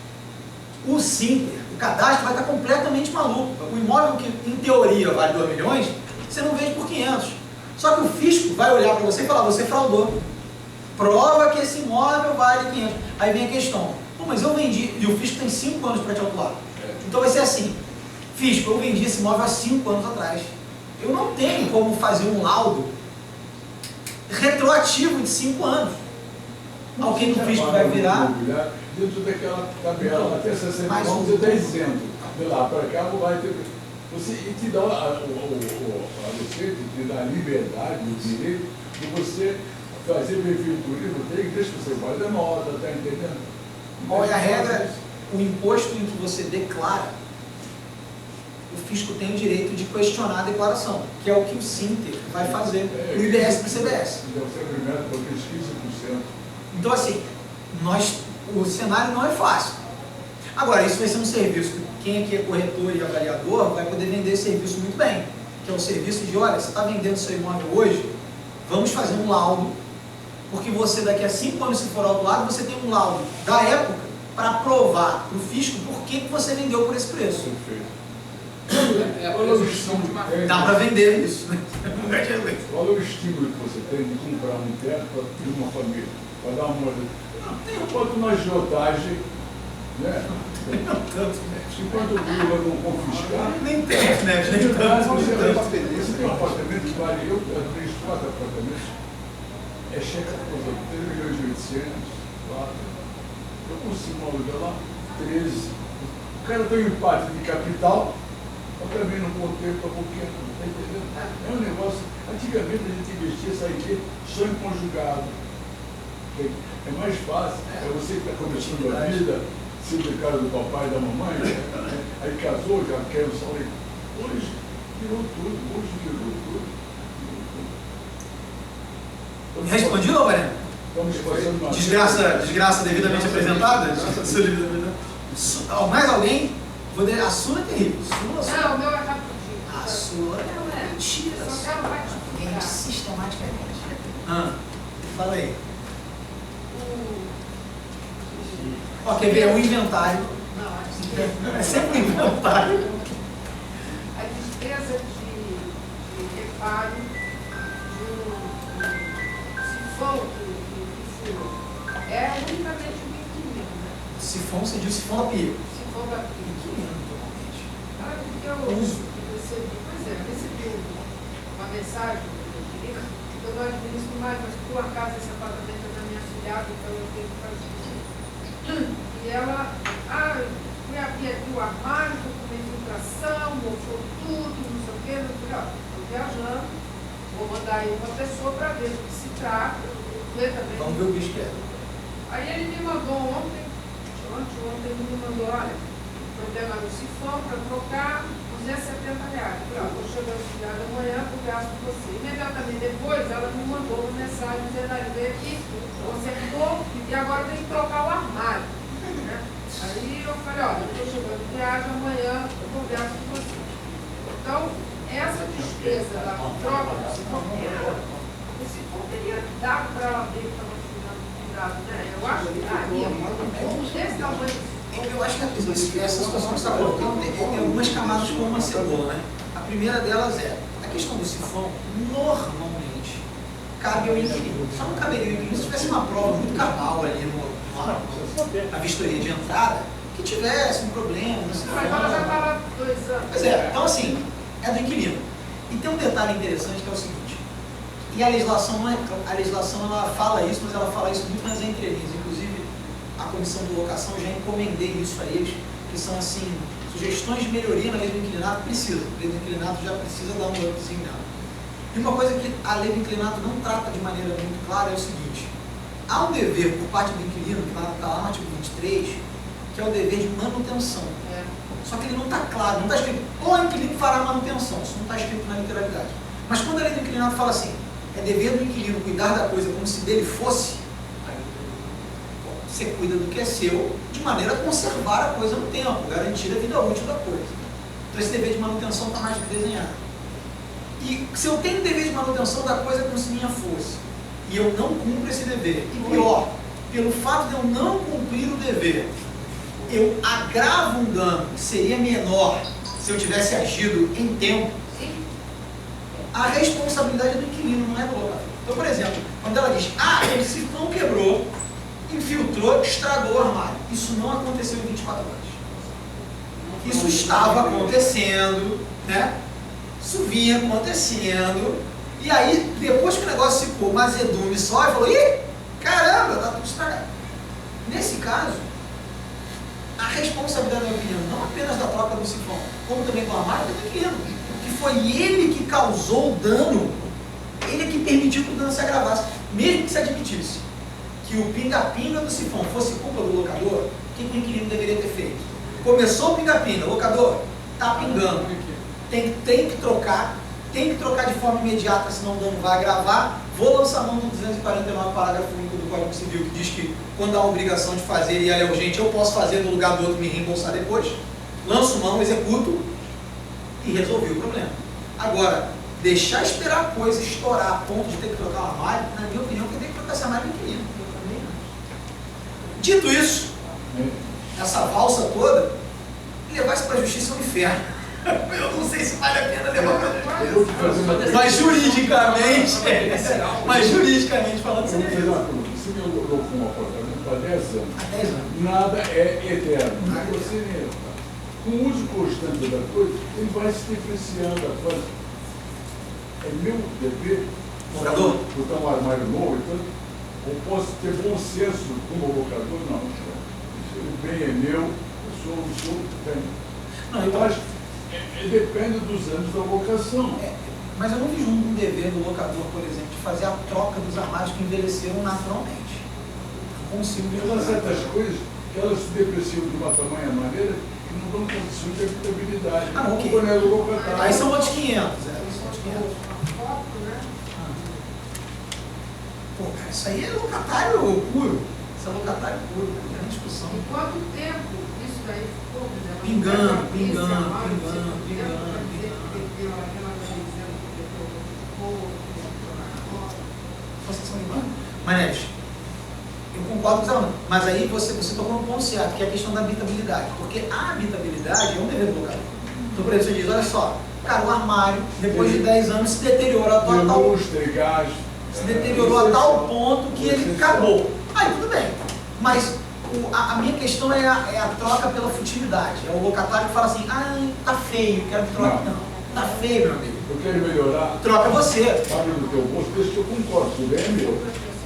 O SINTER, o cadastro vai estar completamente maluco. O imóvel que, em teoria, vale 2 milhões, você não vende por 500. Só que o fisco vai olhar para você e falar, você fraudou. Prova que esse imóvel vale 500. Aí vem a questão, pô, mas eu vendi, e o fisco tem 5 anos para te autuar. Então vai ser assim, fisco, eu vendi esse imóvel há 5 anos atrás. Eu não tenho como fazer um laudo retroativo de 5 anos. Alguém do fisco vai virar... Dentro daquela tabela, até 60 mais você está isento. De lá para cá, vai ter... E te dá a você te dá a liberdade, o direito de você fazer benfeitorismo, tem que deixar você guarda nota, tá entendendo? Qual é a regra? O imposto em que você declara, o fisco tem o direito de questionar a declaração, que é o que o Sinter vai fazer no IBS e no CBS. Então, você é primeiro por 15%. Então, assim, o cenário não é fácil. Agora, isso vai ser um serviço que quem aqui é corretor e avaliador vai poder vender esse serviço muito bem, que é o serviço de, olha, você está vendendo seu imóvel hoje, vamos fazer um laudo, porque você daqui a 5 anos, se for autuado, você tem um laudo da época para provar para o fisco por que você vendeu por esse preço. Perfeito. É a presunção de uma vez. Dá para vender isso, né? Qual é o estímulo que você tem de comprar um teto para uma família? Para dar uma olhada. Não tem quanto na agiotagem, né? Não tanto, né? Enquanto o Lula não confiscar. Nem tanto, né? Nem tanto. Você tem um apartamento que vale, eu tenho 4 apartamentos, é cheque da coisa, 3.800.000, claro. Eu consigo uma aluguel lá, 13. O cara tem um empate de capital, eu também não contei para pouquinho, tá entendendo? É um negócio, antigamente a gente investia essa aqui só em conjugado. É mais fácil, é você que está começando a vida, sendo de casa do papai e da mamãe, aí casou, já quer o salário. Hoje virou tudo. Respondido, Lorena? Estamos passando uma Desgraça devidamente apresentada? Mais alguém? A sua é terrível. Não, o meu é rapidinho. A sua é mentira. Só quero ratificar. Sistematicamente. Fala aí. O Quer ver? O inventário. Não, É sempre um inventário. a despesa de reparo de um sifão que furou é unicamente um inquilino, né? Sifão, você diz sifão da pia. Sifão da pia. Inquilino, totalmente. Porque eu recebi uma mensagem do inquilino, eu não administro mais, mas por acaso esse apartamento é da minha afilhada, então eu tenho que fazer isso. E ela, fui abrir aqui o armário, com infiltração, mofou tudo, não sei o quê, eu falei, estou viajando, vou mandar aí uma pessoa para ver do que se trata, ver também. Vamos ver o bicho que é. Aí ele me mandou ontem ele me mandou, olha, o problema no sifão para trocar R$270. Eu falei, vou chegar no final da manhã para o gasto de você. Imediatamente depois ela me mandou uma mensagem dizendo, olha, veio aqui, consertou e agora tem que trocar o armário. Né? Aí eu falei, olha, eu estou chegando de viagem, amanhã eu vou gasto de você. Então, essa despesa da troca do sifão, o sifão teria dado para ela ver que estava ficando, né? Eu acho que esse tamanho. Eu acho que essa situação que você está colocando tem algumas camadas como uma cebola, né? A primeira delas é a questão do sifão, normalmente cabe ao inquilino. Só não caberia ao inquilino se tivesse uma prova muito cabal ali na vistoria de entrada, que tivesse um problema, não sei. Mas ela já está lá 2 anos. Pois é, então assim, é do inquilino. E tem um detalhe interessante que é o seguinte, e a legislação não é, a legislação ela fala isso, mas ela fala isso muito nas entrelinhas. Inclusive, a comissão de locação já encomendei isso a eles, que são assim, sugestões de melhoria na lei do inquilinato, precisa. A lei do inquilinato já precisa dar um upzinho nela. E uma coisa que a lei do inquilinato não trata de maneira muito clara é o seguinte, há um dever por parte do inquilino, que está lá no artigo 23, que é o dever de manutenção. Só que ele não está claro, não está escrito, o inquilino fará manutenção, isso não está escrito na literalidade. Mas quando a lei do inquilinato fala assim, é dever do inquilino cuidar da coisa como se dele fosse, você cuida do que é seu, de maneira a conservar a coisa no tempo, garantir a vida útil da coisa. Então esse dever de manutenção está mais desenhado. E se eu tenho dever de manutenção da coisa como se minha fosse, e eu não cumpro esse dever, e pior, pelo fato de eu não cumprir o dever, eu agravo um dano que seria menor se eu tivesse agido em tempo, a responsabilidade é do inquilino, não é do locador. Então, por exemplo, quando ela diz, o sifão quebrou, infiltrou, estragou o armário. Isso não aconteceu em 24 horas. Isso estava acontecendo, né? Isso vinha acontecendo, e aí, depois que o negócio ficou uma azedume só, ele falou, ih, caramba, tá tudo estragado. Nesse caso, a responsabilidade, na minha opinião, não apenas da troca do sifão, como também do armário do inquilino, que foi ele que causou o dano, ele é que permitiu que o dano se agravasse. Mesmo que se admitisse que o pinga-pinga do sifão fosse culpa do locador, o que o inquilino deveria ter feito? Começou o pinga-pinga, locador, está pingando, tem que trocar de forma imediata, senão o dano vai agravar. Vou lançar a mão do 249, parágrafo único do Código Civil, que diz que quando há a obrigação de fazer e ela é urgente, eu posso fazer no lugar do outro e me reembolsar depois. Lanço mão, executo e resolvi o problema. Agora, deixar esperar a coisa estourar a ponto de ter que trocar o armário, na minha opinião, quem tem que trocar esse armário é o inquilino. Dito isso, essa valsa toda, levar isso para a justiça é um inferno. Eu não sei se vale a pena levar para a justiça. Mas juridicamente falando, Eu vou fazer uma pergunta. Você me alugou com um apartamento há 10 anos. há 10 anos. Nada é eterno. Você mesmo. Com o uso constante da coisa, ele vai se depreciando. É meu dever, Locador? botar um armário novo, então, ou posso ter bom senso como locador? Não. O bem é meu, eu sou o que tem. Não, Eu acho que depende dos anos da locação. Mas eu não vejo um dever do locador, por exemplo, de fazer a troca dos armários que envelheceram naturalmente. Não consigo ver. Tem certas coisas que elas se depreciam de uma tamanha maneira que não dão condição de habitabilidade. Ah, ok. Quando é do locatário. Aí são outros 500. São outros 500. Pô, cara, isso aí é locatário puro. Isso é locatário puro, não tem discussão. Em quanto tempo isso daí ficou? Pingando. Manete, eu concordo com você, mas aí você tocou no ponto certo, que é a questão da habitabilidade. Porque a habitabilidade é um dever do locador. Então, por exemplo, você diz, olha só, cara, o armário, depois de 10 anos, se deteriorou se deteriorou a tal ponto que ele acabou. Aí tudo bem. Mas a minha questão é a troca pela futilidade. É o locatário que fala assim, tá feio, quero que troque. Não, tá feio, meu amigo. Eu quero melhorar. Troca você. Sabe do teu bolso, deixa que eu concordo, se bem é meu.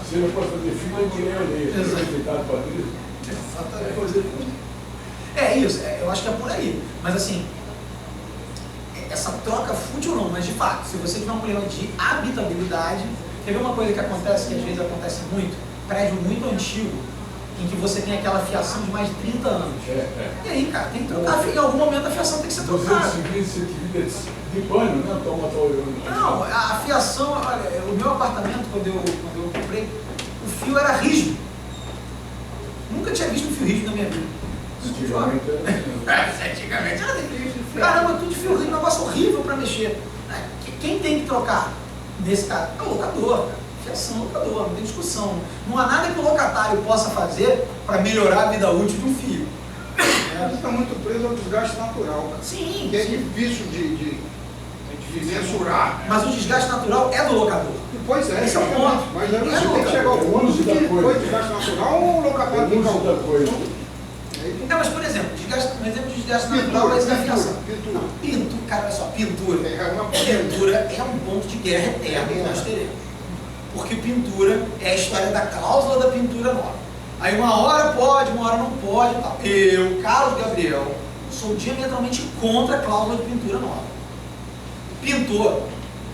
Se ele pode fazer fila, eu queria ler. Respeitado para Deus. Exatamente. É isso, eu acho que é por aí. Mas assim, essa troca fútil não, mas de fato, se você tiver um problema de habitabilidade, quer ver uma coisa que acontece, que às vezes acontece muito, prédio muito antigo, em que você tem aquela fiação de mais de 30 anos. E aí, cara, tem que trocar, em algum momento a fiação tem que ser trocada. 220 de banho, né? Não, a fiação, olha, o meu apartamento, quando eu comprei, o fio era rígido. Nunca tinha visto um fio rígido na minha vida. Antigamente era assim. Caramba, tudo de fio rígido, um negócio horrível para mexer. Quem tem que trocar? Nesse caso, é o locador, cara. Fiação, locador, não tem discussão. Não há nada que o locatário possa fazer para melhorar a vida útil de um fio. Você está muito preso ao desgaste natural, cara. Sim. Que é difícil de mensurar. Mas o desgaste natural é do locador. Pois é, esse é o ponto. Mas aí você tem que chegar ao ponto de que foi desgaste natural ou o locatário tem que calcular. Não, mas por exemplo, um exemplo de desgaste natural é da fiação. Pintura. Cara, olha só, pintura. Pintura é um ponto de guerra eterno que nós teremos. Porque pintura é a história da cláusula da pintura nova. Aí uma hora pode, uma hora não pode. Tal. Eu, Carlos Gabriel, sou diametralmente contra a cláusula de pintura nova. Pintor,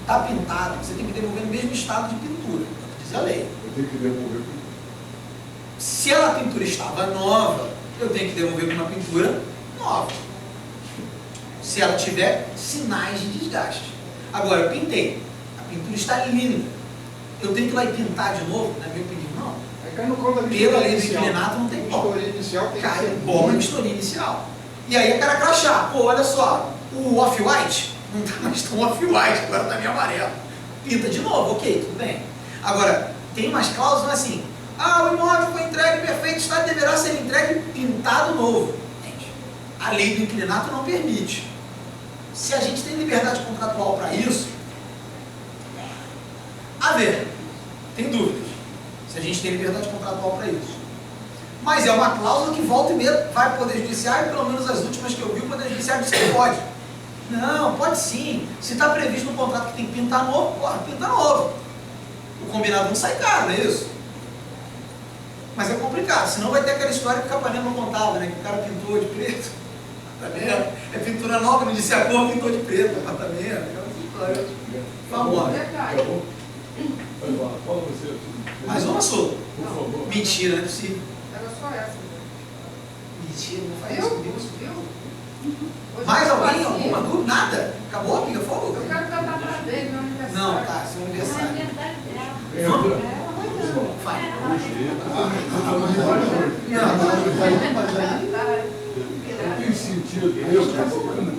está pintado, você tem que devolver no mesmo estado de pintura, diz a lei. Eu tenho que devolver. Se a pintura estava nova, eu tenho que devolver para uma pintura nova. Se ela tiver sinais de desgaste. Agora, eu pintei, a pintura está linda. Eu tenho que ir lá e pintar de novo? Na minha opinião, não. Aí cai no colo da Pela lei do inclinato não tem como. Vistoria inicial tem que Cai ser. bom na vistoria inicial. E aí a cara crachá. Pô, olha só, o off-white não está mais tão off-white, agora está meio amarelo. Pinta de novo, ok, tudo bem. Agora, tem umas cláusulas assim, o imóvel foi entregue perfeito, está deverá ser entregue pintado novo. Gente, a lei do inclinato não permite. Se a gente tem liberdade contratual para isso, a ver, tem dúvidas se a gente tem liberdade contratual para isso. Mas é uma cláusula que volta e meia vai para o Poder Judiciário, pelo menos as últimas que eu vi, o Poder Judiciário disse que pode. Não, pode sim. Se está previsto no contrato que tem que pintar novo, pinta novo. O combinado não sai caro, não é isso? Mas é complicado, senão vai ter aquela história que o Capanema contava, né? Que o cara pintou de preto. Também é pintura nova, não disse a cor, pintou de preto. Também é aquela história famosa. Acabou? Vai lá, fala você. Mais uma sua. Por favor. Mentira, não é possível. Era só essa. Mentira, não faz Viu? isso comigo. Viu? Mais alguém? Hoje eu Alguma dúvida? Nada? Acabou, Pinga Fogo? Eu quero cantar parabéns no aniversário. Não, tá, seu aniversário. aniversário dela. Entra. Vai. Não tem sentido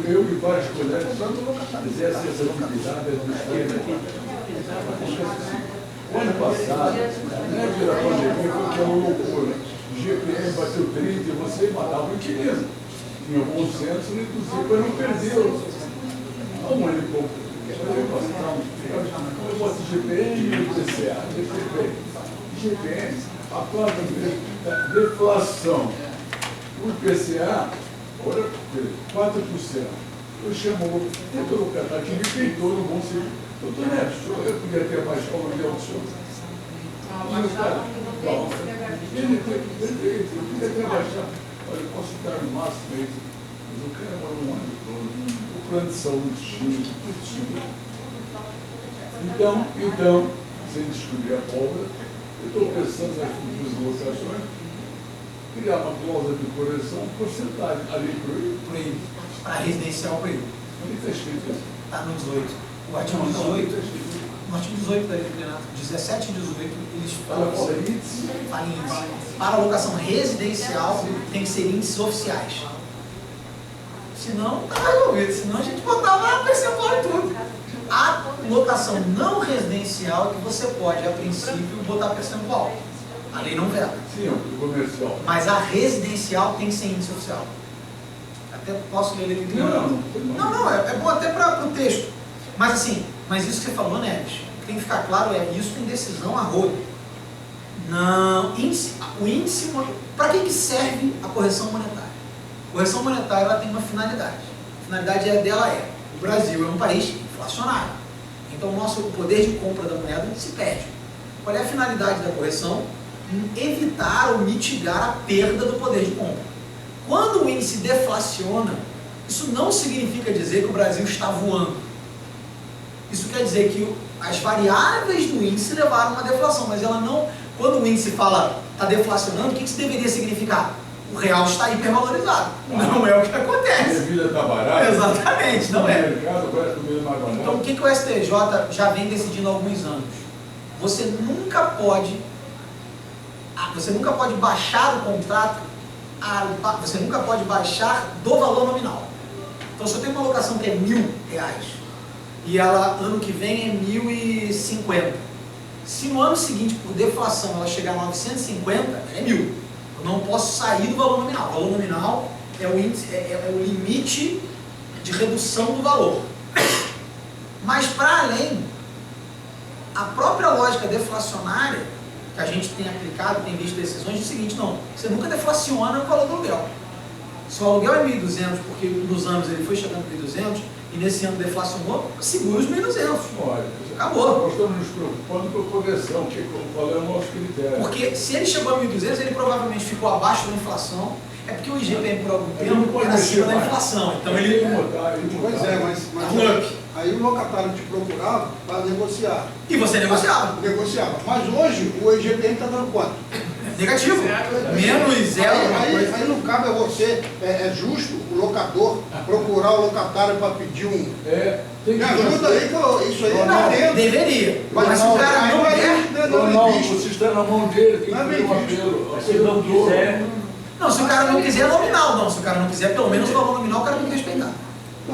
eu e vários colegas fizessem essa atividade do esquerda. O ano passado, na época da pandemia, foi que é uma loucura. O GPM bateu 30 e você matava o 15. Tinha bom senso, inclusive, para não perder um ano e pouco. Eu boto GPM e IPCA. GPM, a placa de deflação. O IPCA, olha, 4%. Eu chamo, tento colocar aqui, me peitou no bom sentido. Doutor Neto, eu podia ter mais aluguel do senhor. Ele podia ter baixado. Olha, eu posso dar no máximo aí, mas eu quero agora um ano todo. O plano de saúde tinha, tudo tinha. Então, sem descobrir a pólvora, eu estou pensando nas futuras locações, criar uma cláusula de correção, porcentagem ali Proíbe. Para residencial proíbe. Onde está escrito isso? Está no 18. O artigo 18, no artigo 18 da lei do Renato, 17 e 18, eles falam falam índice. Para a locação residencial, tem que ser índices oficiais. Senão, está resolvido. Senão a gente botava percentual e tudo. A locação não residencial é que você pode, a princípio, botar percentual. A lei não veta. Sim, o comercial. Mas a residencial tem que ser índice oficial. Até posso ler ele. Não, é bom até para o texto. Mas assim, mas isso que você falou, Neves, tem que ficar claro, isso tem decisão a rodo. Não, o índice, para que serve a correção monetária? A correção monetária ela tem uma finalidade. A finalidade dela é, o Brasil é um país inflacionário. Então o poder de compra da moeda se perde. Qual é a finalidade da correção? Evitar ou mitigar a perda do poder de compra. Quando o índice deflaciona, isso não significa dizer que o Brasil está voando. Isso quer dizer que as variáveis do índice levaram a uma deflação, mas ela não... Quando o índice fala está deflacionando, o que isso deveria significar? O real está hipervalorizado. Não é o que acontece. A vida está barata. Exatamente, não é. Então o que o STJ já vem decidindo há alguns anos? Você nunca pode baixar o contrato, você nunca pode baixar do valor nominal. Então se eu tenho uma locação que é R$1.000, e ela, ano que vem, é 1.050. Se no ano seguinte, por deflação, ela chegar a 950, é 1.000. Eu não posso sair do valor nominal. O valor nominal é o limite de redução do valor. Mas, para além, a própria lógica deflacionária, que a gente tem aplicado, tem visto decisões, diz o seguinte, não, você nunca deflaciona o valor do aluguel. Se o aluguel é 1.200, porque nos anos ele foi chegando a 1.200, e nesse ano deflacionou, segura os 1.200. Acabou. Nós estamos nos preocupando com a correção, qual é o nosso critério. Porque se ele chegou a 1.200, ele provavelmente ficou abaixo da inflação, é porque o IGPM por algum tempo era acima da inflação. Então ele... Pois é, mas aí o locatário te procurava para negociar. E você negociava. Negociava. Mas hoje o IGPM está dando quanto? Negativo. Menos zero. Aí não cabe a você, é justo o locador procurar o locatário para pedir um... Me ajuda aí que isso aí não dentro. Deveria. Mas se o cara não quer... Não, você está na mão dele, tem que ter um apelo. Se ele não quiser... Não, se o cara não quiser, é nominal. Não, se o cara não quiser, pelo menos o valor nominal, o cara tem que respeitar.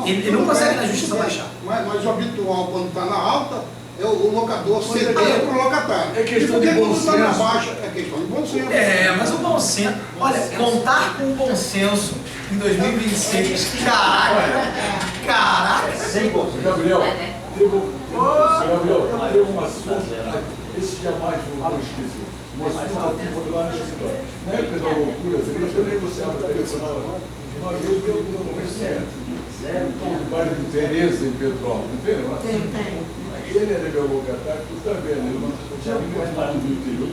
Ele não consegue na justiça baixar. Mas o habitual, quando está na alta, é o locador ceder para o locatário. É questão de bom senso. Na baixa, é questão de bom senso. Mas o bom senso... Olha, contar com o bom senso em 2026, caraca. Gabriel, teve um assunto, esse jamais vou esquecer. Um assunto aqui, vou lá nessa história. Na época da loucura, eu negociava telefonava. Uma vez eu no comerciante, no bairro de Tereza, em Petrópolis, não tem? ele era meu locatário, tu também, né? Ele não tinha do interior,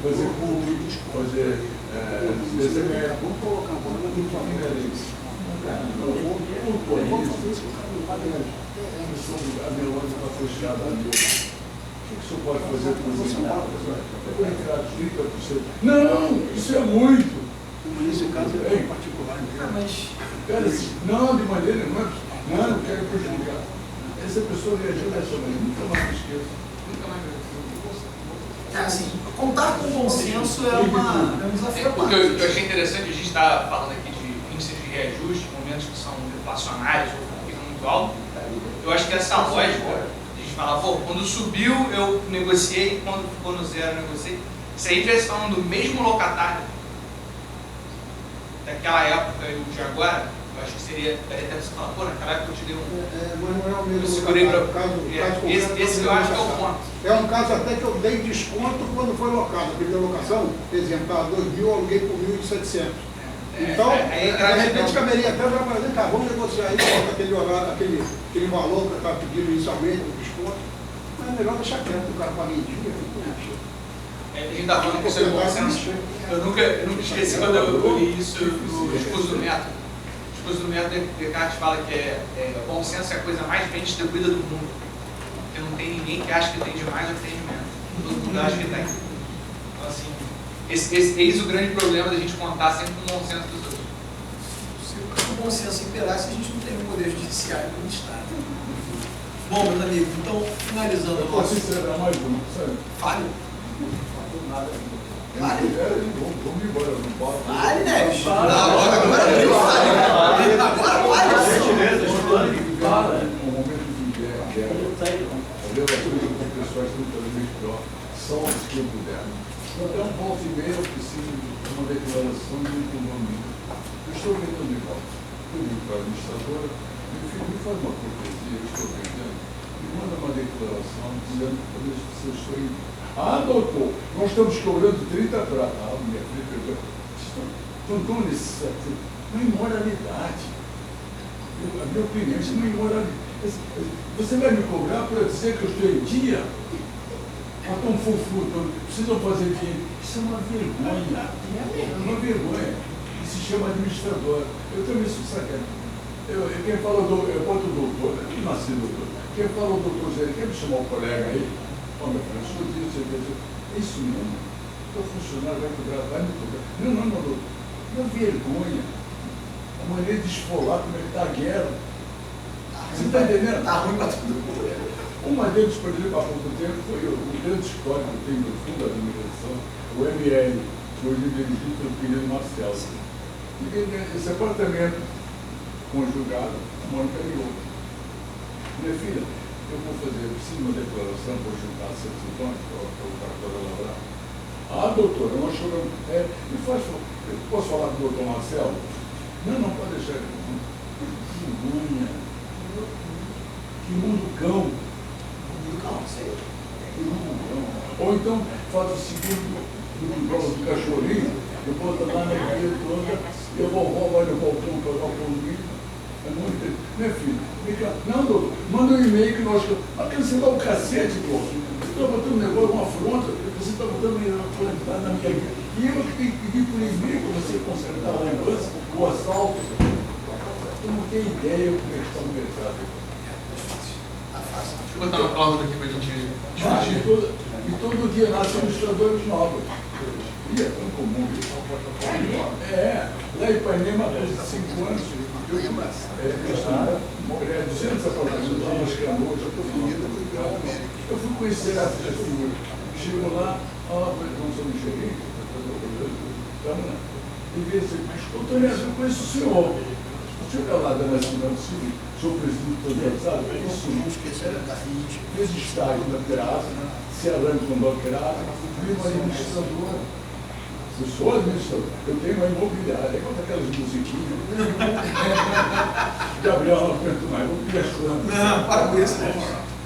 fazer público, fazer desenho. Vamos colocar um pouco de família deles. A minha loja está fechada ali. O que o senhor pode fazer por isso? Eu vou retirar 30%. Não, isso é muito. Nesse caso é particular. Mas Cara, não, de maneira nenhuma. Não, não quero prejudicar. Essa pessoa reagiu dessa maneira, nunca mais me esqueço. Nunca mais me esqueço. assim, contar com bom senso é um desafio. O que eu achei interessante, a gente está falando aqui de índices de reajuste, momentos que são deflacionários ou ficam muito alto. Eu acho que essa lógica, a gente fala, pô, quando subiu eu negociei, quando ficou no zero eu negociei. Se a gente estivesse falando do mesmo locatário daquela época e o de agora, eu acho que seria, daria até você falar, pô, naquela época eu te dei um... Mas não é o mesmo Eu segurei pra... caso Esse eu acho que é o ponto. É um caso até que eu dei desconto quando foi locado. Porque de locação, por exemplo, estava 2.000, eu aluguei por 1.700. Então, de repente caberia até para fazer, tá, vamos negociar aí, bota aquele horário, aquele valor que eu estava pedindo inicialmente, o desconto. Mas é melhor deixar quieto, o cara paga em dia, A gente está falando que isso é bom senso. Eu nunca esqueci quando eu li isso do discurso do método. O discurso do método, Descartes fala que bom senso é a coisa mais bem distribuída do mundo. Porque não tem ninguém que acha que tem de mais ou que tem de menos. Todo mundo acha que tem. Então, assim, eis o grande problema da gente contar sempre com o bom senso dos outros. Se o bom senso imperasse, a gente não tem um poder judiciário como Estado. Bom, meus amigos, então, finalizando o nosso... Você será mais um, sabe? Fale. Vale. Vamos embora, não posso. Vale, né? Agora ele fale. Agora fale. No momento de guerra, as relações com pessoas que estão muito pior são as que eu puder. Então, volta e meia, eu preciso de uma declaração de um compromisso. Eu estou vendendo de volta. Eu digo para a administradora, meu filho, me faz uma cortesia, eu estou vendendo. Me manda uma declaração dizendo que eu estou indo. Ah, doutor, nós estamos cobrando 30 para... Ah, minha filha, estão nesse... Uma imoralidade. A minha opinião, isso é uma imoralidade. Você vai me cobrar para dizer que eu estou em dia? Estão fufuto, precisam fazer dinheiro. Isso é uma vergonha. É uma vergonha. Isso se chama administrador. Eu também sou sacana. Quem fala do... Eu boto o doutor, eu não nasci doutor. Quem fala o doutor Zé, quer me chamar um colega aí? Olha, Francisco, eu disse, é isso mesmo. O funcionário vai me cobrar. Não, uma vergonha. A maneira de esfolar como é que está a guerra. Você está entendendo? Está ruim para todo mundo. Uma deles, por exemplo, há pouco tempo, foi o grande histórico que tem no fundo da administração, o ML, que hoje é dirigido pelo querido Marcelo. E esse apartamento conjugado, a Mônica ligou. Minha filha, eu vou fazer, eu preciso de uma declaração, vou juntar 150 para o cartório lavrar. Ah, doutora, nós choramos. Eu posso falar com o doutor Marcelo? Não, pode deixar ele. Que vergonha. Que mundo cão. Não, sei. Que mundo cão. Ou então, faz o seguinte, do cachorrinho, eu vou lá na igreja toda, eu vou roubar no balcão para dar o pão. É muito... Minha filha, não, doutor, manda um e-mail que nós... Mas cancelar o cacete, pô. Você está botando um negócio, uma afronta, você está botando na minha vida. E eu que tenho que pedir por e-mail para você consertar a lembrança, o assalto. Eu não tenho ideia como é que está o mercado. Tá fácil. Deixa eu botar uma cláusula aqui para a gente discutir. E todo dia nascem administradores novos. E é tão comum isso. Lá em Ipanema, há 5 anos, eu lembro. 200 apartamentos, umas canoas, eu fui conhecer a figura. Chego lá, não sou Michelin, e vejo assim, doutor Nelson, eu conheço o senhor. O senhor é lá da Nascimento Civil, o senhor presidente do sabe? Isso não esquecer da fez estágio na Pirata, se arranca com o Pirata, fui uma administradora. Eu sou administrador, eu tenho uma imobiliária, conta aquelas musiquinhas. Gabriel, não aguento mais, vou pensando. Não, para com isso, né?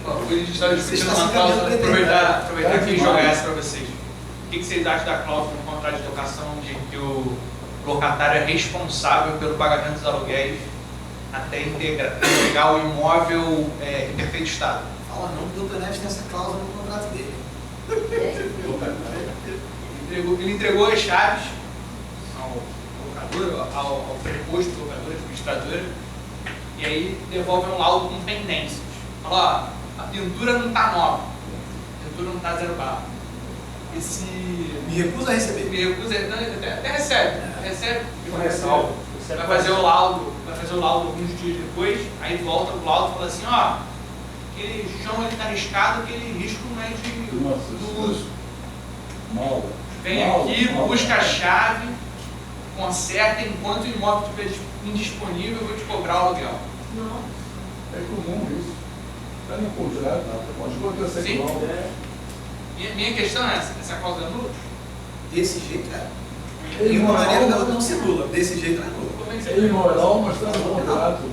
Hoje a gente está discutindo uma cláusula, aproveitar aqui e jogar essa para vocês. O que vocês acham da cláusula no contrato de locação de que o locatário é responsável pelo pagamento dos aluguéis até entregar o imóvel em perfeito estado? Fala não, que o Dr. Neves tem essa cláusula no contrato dele. Ele entregou as chaves ao locador, ao preposto locador, administradora, e aí devolve um laudo com pendências. Fala, ó, a pintura não está nova, a pintura não está 0 bala. Me recusa a receber. Me recusa, não, até recebe, vai fazer o laudo alguns dias depois, aí volta pro laudo e fala assim, ó, aquele chão ele está riscado, aquele risco não é do uso. Vem aqui, busca a chave, conserta, enquanto o imóvel estiver indisponível, eu vou te cobrar o aluguel. Não. É comum isso. Está no contrato, pode acontecer Sim. igual. Minha questão é essa cláusula é nula? Desse jeito é. De uma maneira dela não se nula. Desse jeito é nula. Como é que É você imoral, mas está no contrato.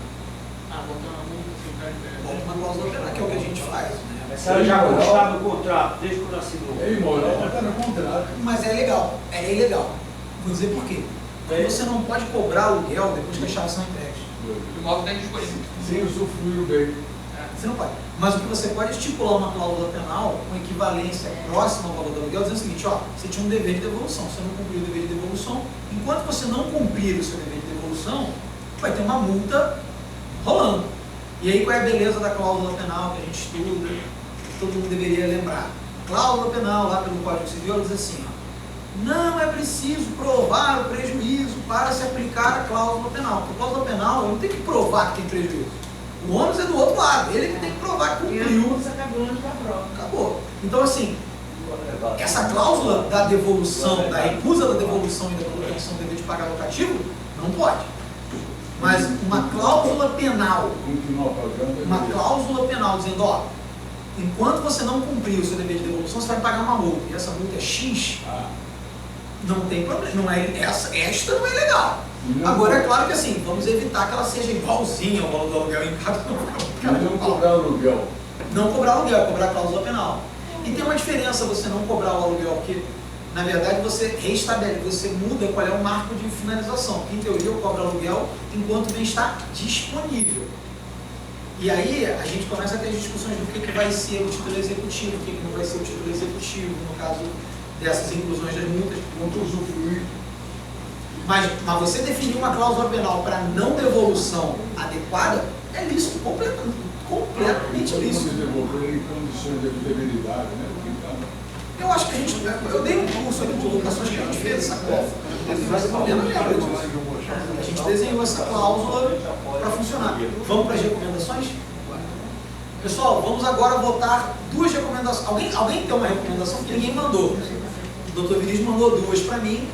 botou uma multa, assim, cara, Bota uma cláusula penal, que é o que a gente faz. Né? Essa aí já constava no contrato, desde quando assinou. É imoral, mas está no contrato. Mas é legal. É ilegal. Vou dizer por quê. Porque você não pode cobrar aluguel depois que as chaves são entregues. o imóvel está indisponível. Sem usufruir o bem. Você não pode. Mas o que você pode é estipular uma cláusula penal com equivalência próxima ao valor do aluguel, dizendo o seguinte, ó, você tinha um dever de devolução, você não cumpriu o dever de devolução, enquanto você não cumprir o seu dever de devolução, vai ter uma multa rolando. E aí qual é a beleza da cláusula penal que a gente estuda, que todo mundo deveria lembrar? Cláusula penal lá pelo Código Civil, ela diz assim, ó, não é preciso provar o prejuízo para se aplicar a cláusula penal. Porque a cláusula penal, eu não tenho que provar que tem prejuízo. O ônus é do outro lado, ele que tem que provar que cumpriu. Acabou. Então, assim, essa cláusula da devolução, da recusa da devolução e da manutenção do dever de pagar locativo, não pode. Mas uma cláusula penal, Continua pagando. uma cláusula penal dizendo, ó, enquanto você não cumprir o seu dever de devolução, você vai pagar uma multa. E essa multa é X, não tem problema. Não é, esta não é legal. Agora, é claro que assim, vamos evitar que ela seja igualzinha ao valor do aluguel em cada Não cobrar aluguel. Não cobrar aluguel, é cobrar cláusula penal. E tem uma diferença você não cobrar o aluguel, porque na verdade você reestabelece, você muda qual é o marco de finalização. Porque, em teoria, eu cobro aluguel enquanto o bem está disponível. E aí a gente começa a ter as discussões do que vai ser o título executivo, o que não vai ser o título executivo, no caso dessas inclusões das multas. Quanto usufruir. Mas você definir uma cláusula penal para não devolução adequada é lícito, completamente Se lícito. devolver em condições de debilidade, né? Então, Eu acho que a gente, eu dei um curso aqui de locações que a gente fez essa cláusula. Eu não lembro disso. A gente desenhou essa cláusula para funcionar. Vamos para as recomendações? Pessoal, vamos agora votar 2 recomendações. Alguém tem uma recomendação que ninguém mandou? O Dr. Vinícius mandou 2 para mim.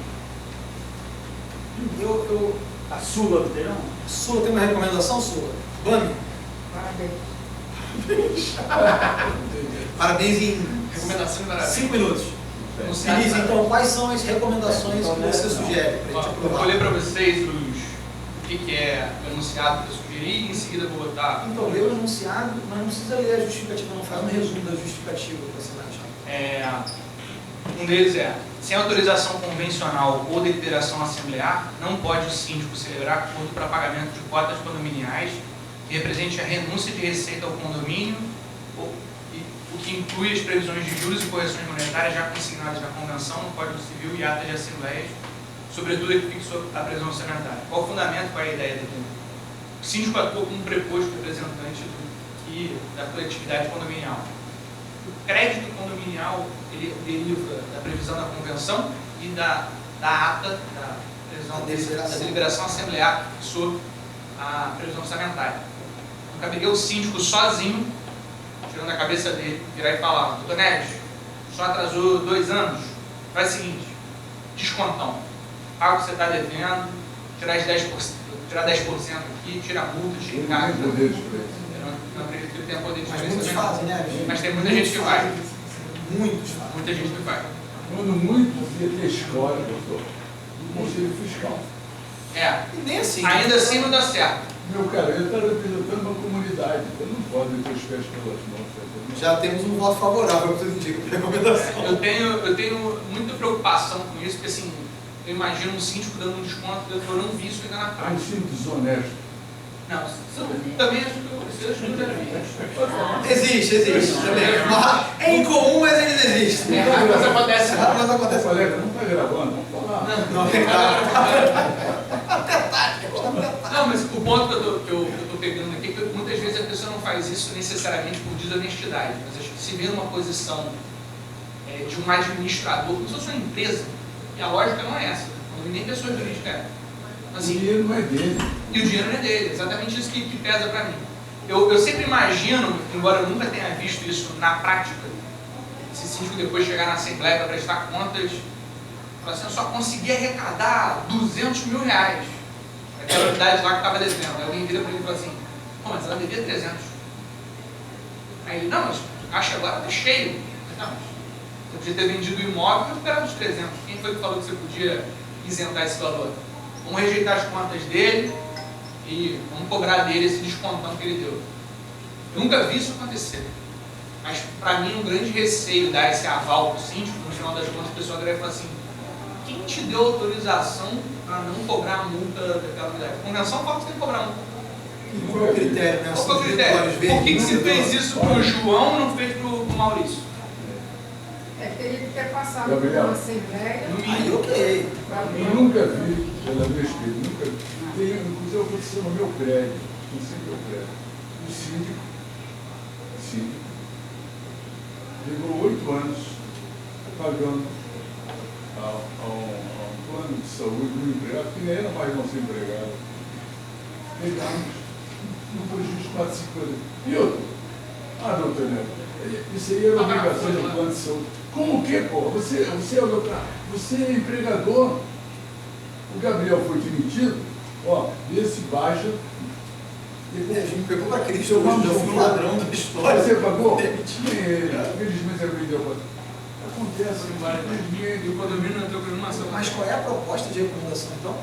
A Sula, não tem não? Sula tem uma recomendação, Sula? Bami? Parabéns em Recomendação para 5 minutos. Vinícius, então, quais são as recomendações que você sugere para a gente Eu vou aprovar? ler para vocês o que é o enunciado que eu sugeri e em seguida vou botar. Então, lê o enunciado, mas não precisa ler a justificativa, não faz um resumo da justificativa para você achar. Um deles é, sem autorização convencional ou deliberação assemblear, não pode o síndico celebrar acordo para pagamento de cotas condominiais que represente a renúncia de receita ao condomínio, o que inclui as previsões de juros e correções monetárias já consignadas na Convenção, no Código Civil e atas de assembleias, sobretudo a que fixou a previsão orçamentária. Qual o fundamento, qual é a ideia dele? O síndico atua como preposto representante da coletividade condominial. O crédito condominial ele deriva da previsão da convenção e da ata da deliberação assemblear que fixou a previsão orçamentária. Não caberia o síndico sozinho, tirando a cabeça dele, virar e falar, doutor Neves, só atrasou 2 anos, faz o seguinte, descontão, paga o que você está devendo, tirar 10% aqui, tira a multa, tira encargo. Não acredito que ele tenha poder de Mas fazer muitos isso. fazem, né? Mas tem muita gente que vai. Muitos fazem. Muita gente que vai. quando muito devia ter escola, doutor, do Conselho Fiscal. E nem assim. Ainda assim não dá certo. Meu cara, ele está representando uma comunidade, ele não pode ter os pés pelas mãos. Já temos um voto favorável para o de recomendação. Eu tenho muita preocupação com isso, porque assim, eu imagino um síndico dando um desconto, eu não vi isso ainda na Ah, um prática. síndico desonesto. Não, também acho que eu já vi. Existe também. É incomum, mas eles existem. A coisa acontece. A coisa acontece. Colega, não está gravando, vamos falar. Não, mas o ponto que eu estou pegando aqui é que muitas vezes a pessoa não faz isso necessariamente por desonestidade, mas acho que se vê numa posição de um administrador, como se fosse uma empresa, e a lógica não é essa, nem pessoa jurídica é. Assim, O dinheiro não é dele. E o dinheiro não é dele, exatamente isso que pesa para mim. Eu sempre imagino, embora eu nunca tenha visto isso na prática, esse síndico depois chegar na Assembleia para prestar contas, falar assim, eu só consegui arrecadar R$200 mil. Aquela unidade lá que estava devendo. Aí alguém vira para ele e fala assim, pô, mas ela devia 300. Aí ele, não, mas acho que agora está cheio. Não, você podia ter vendido o imóvel e recuperado os 300. Quem foi que falou que você podia isentar esse valor? Vamos rejeitar as contas dele e vamos cobrar dele esse descontão que ele deu. Eu nunca vi isso acontecer. Mas para mim um grande receio dar esse aval para o síndico, no final das contas a pessoa deve falar assim, quem te deu autorização para não cobrar a multa daquela unidade? A convenção fala que você tem que cobrar a multa. Qual é o critério, né? Qual é o critério? Por que você fez isso para o João e não fez para o Maurício? Teria que ter passado por Gabriel. uma assembleia. Aí, ok. Eu nunca vi, pela minha experiência, nunca vi. Inclusive aconteceu no meu prédio, no seu prédio. O síndico levou 8 anos pagando a um plano de saúde do empregado, que nem era mais nosso empregado. Pegamos no prejuízo de 450. E outro? Doutor Neto, isso aí era obrigação do plano de saúde. Como que, pô? Você é empregador. O Gabriel foi demitido, desse baixa. A gente pegou para Cristo, eu fui um ladrão da história. Você pagou? Demitido. Infelizmente ele vendeu. Acontece, E o condomínio não entrou com nenhuma ação. Mas qual é a proposta de recomendação, então?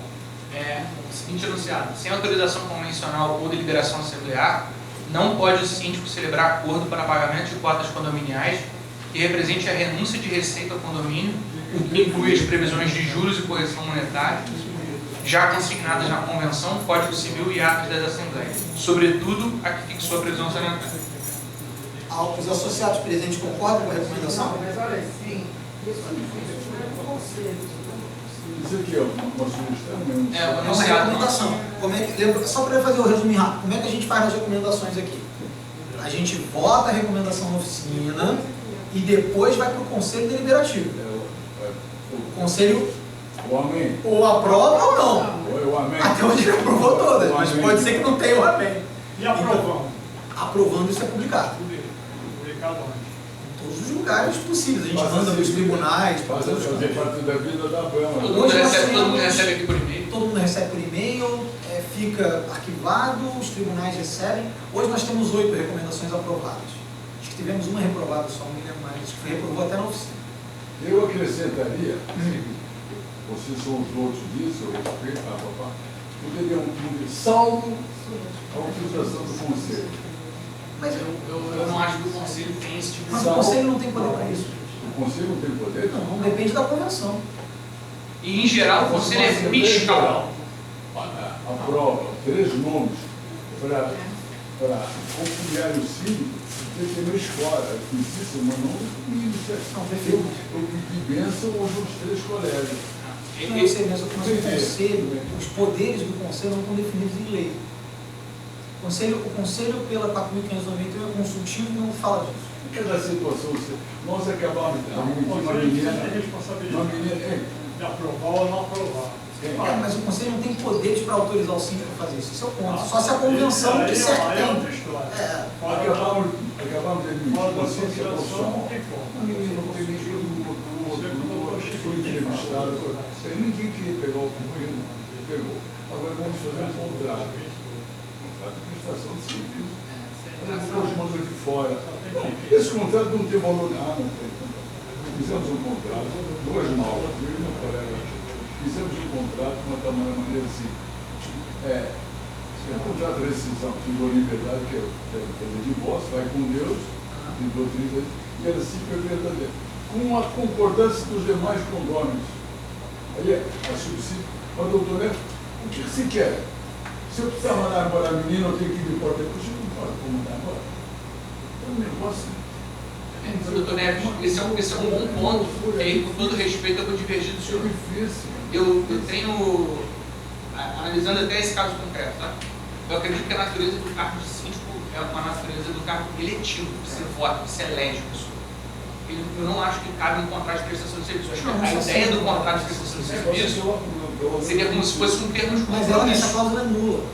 É o seguinte enunciado: sem autorização convencional ou deliberação assemblear, não pode o síndico celebrar acordo para pagamento de cotas condominiais que represente a renúncia de receita ao condomínio, o que inclui as previsões de juros e correção monetária, já consignadas na Convenção, Código Civil e atos das Assembleias, sobretudo a que fixou a previsão orçamentária. Os associados presentes concordam com a recomendação? Mas olha, sim, isso é difícil, não é um conselho. Isso aqui é uma sugestão mesmo. É, o É uma enunciado recomendação. Só para fazer o resumo rápido, como é que a gente faz as recomendações aqui? A gente vota a recomendação na oficina e depois vai para o Conselho Deliberativo. O Conselho O amém. ou aprova ou não. O amém. Até hoje ele aprovou todas, mas pode ser que não tenha o amém. E aprovamos? Aprovando isso é publicado. Publicado onde? Em todos os lugares possíveis. A gente manda para os tribunais, para Passa a todos os fazer cantos. parte da vida da Bama. Todo mundo recebe aqui por e-mail. Todo mundo recebe por e-mail, fica arquivado, os tribunais recebem. Hoje nós temos 8 recomendações aprovadas. Acho que tivemos uma reprovada só, não me lembro mais. Acho que reprovou até na oficina. Eu acrescentaria, vocês são os outros disso, eu respeito, poderia salvo a autorização do Conselho. Mas, Eu não acho que o Conselho tem esse tipo de... mas o Conselho não tem poder para isso. O Conselho não tem poder? Não, depende da convenção. E, em geral, o Conselho é fiscal. Aprova 3 nomes para conciliar o síndico, tem uma escola, eu fiz mas não perfeito. eu pedi bênção aos outros 3 colegas. Não sei mesmo, mas o Conselho, os poderes do Conselho não estão definidos em lei. O Conselho pela 4.591 é consultivo e não fala disso. Aquela situação, nós acabamos de uma menina, De aprovar ou não aprovar. Mas o Conselho não tem poderes para autorizar o síndico a fazer isso. Isso é o ponto. Só se a convenção disser que É tem. outra história. acabamos de Fora da consciência associação profissional. não tem como. Não tem nem que foi entrevistado. Ninguém queria pegar o primeiro, pegou. Agora vamos fazer um contrato. Contrato de prestação de serviço. Depois manda de fora. Esse contrato não tem valor nada. Fizemos um contrato, 2 malas, eu e meu colega. Fizemos um contrato de uma maneira assim. Um contrato de rescisão, tirou liberdade, que é fazer divórcio, vai com Deus, tirou 30 anos, e era assim verdadeiro. Com a concordância dos demais condôminos. Aí a subsídio, mas doutor Neto, o que se quer? Se eu precisar mandar embora a menina, eu tenho que ir de porta puxa, não pode mandar embora. É um negócio. Doutor Neves, esse é um bom ponto. E aí, com todo respeito, eu vou divergir do senhor. Eu tenho, analisando até esse caso concreto, tá? Eu acredito que a natureza do cargo de síndico é uma natureza do cargo eletivo, você vota, você elege a pessoa. Eu não acho que cabe um contrato de prestação de serviço. Eu acho que a ideia do contrato de prestação de serviço seria como se fosse um termo de Mas compromisso. essa cláusula é nula.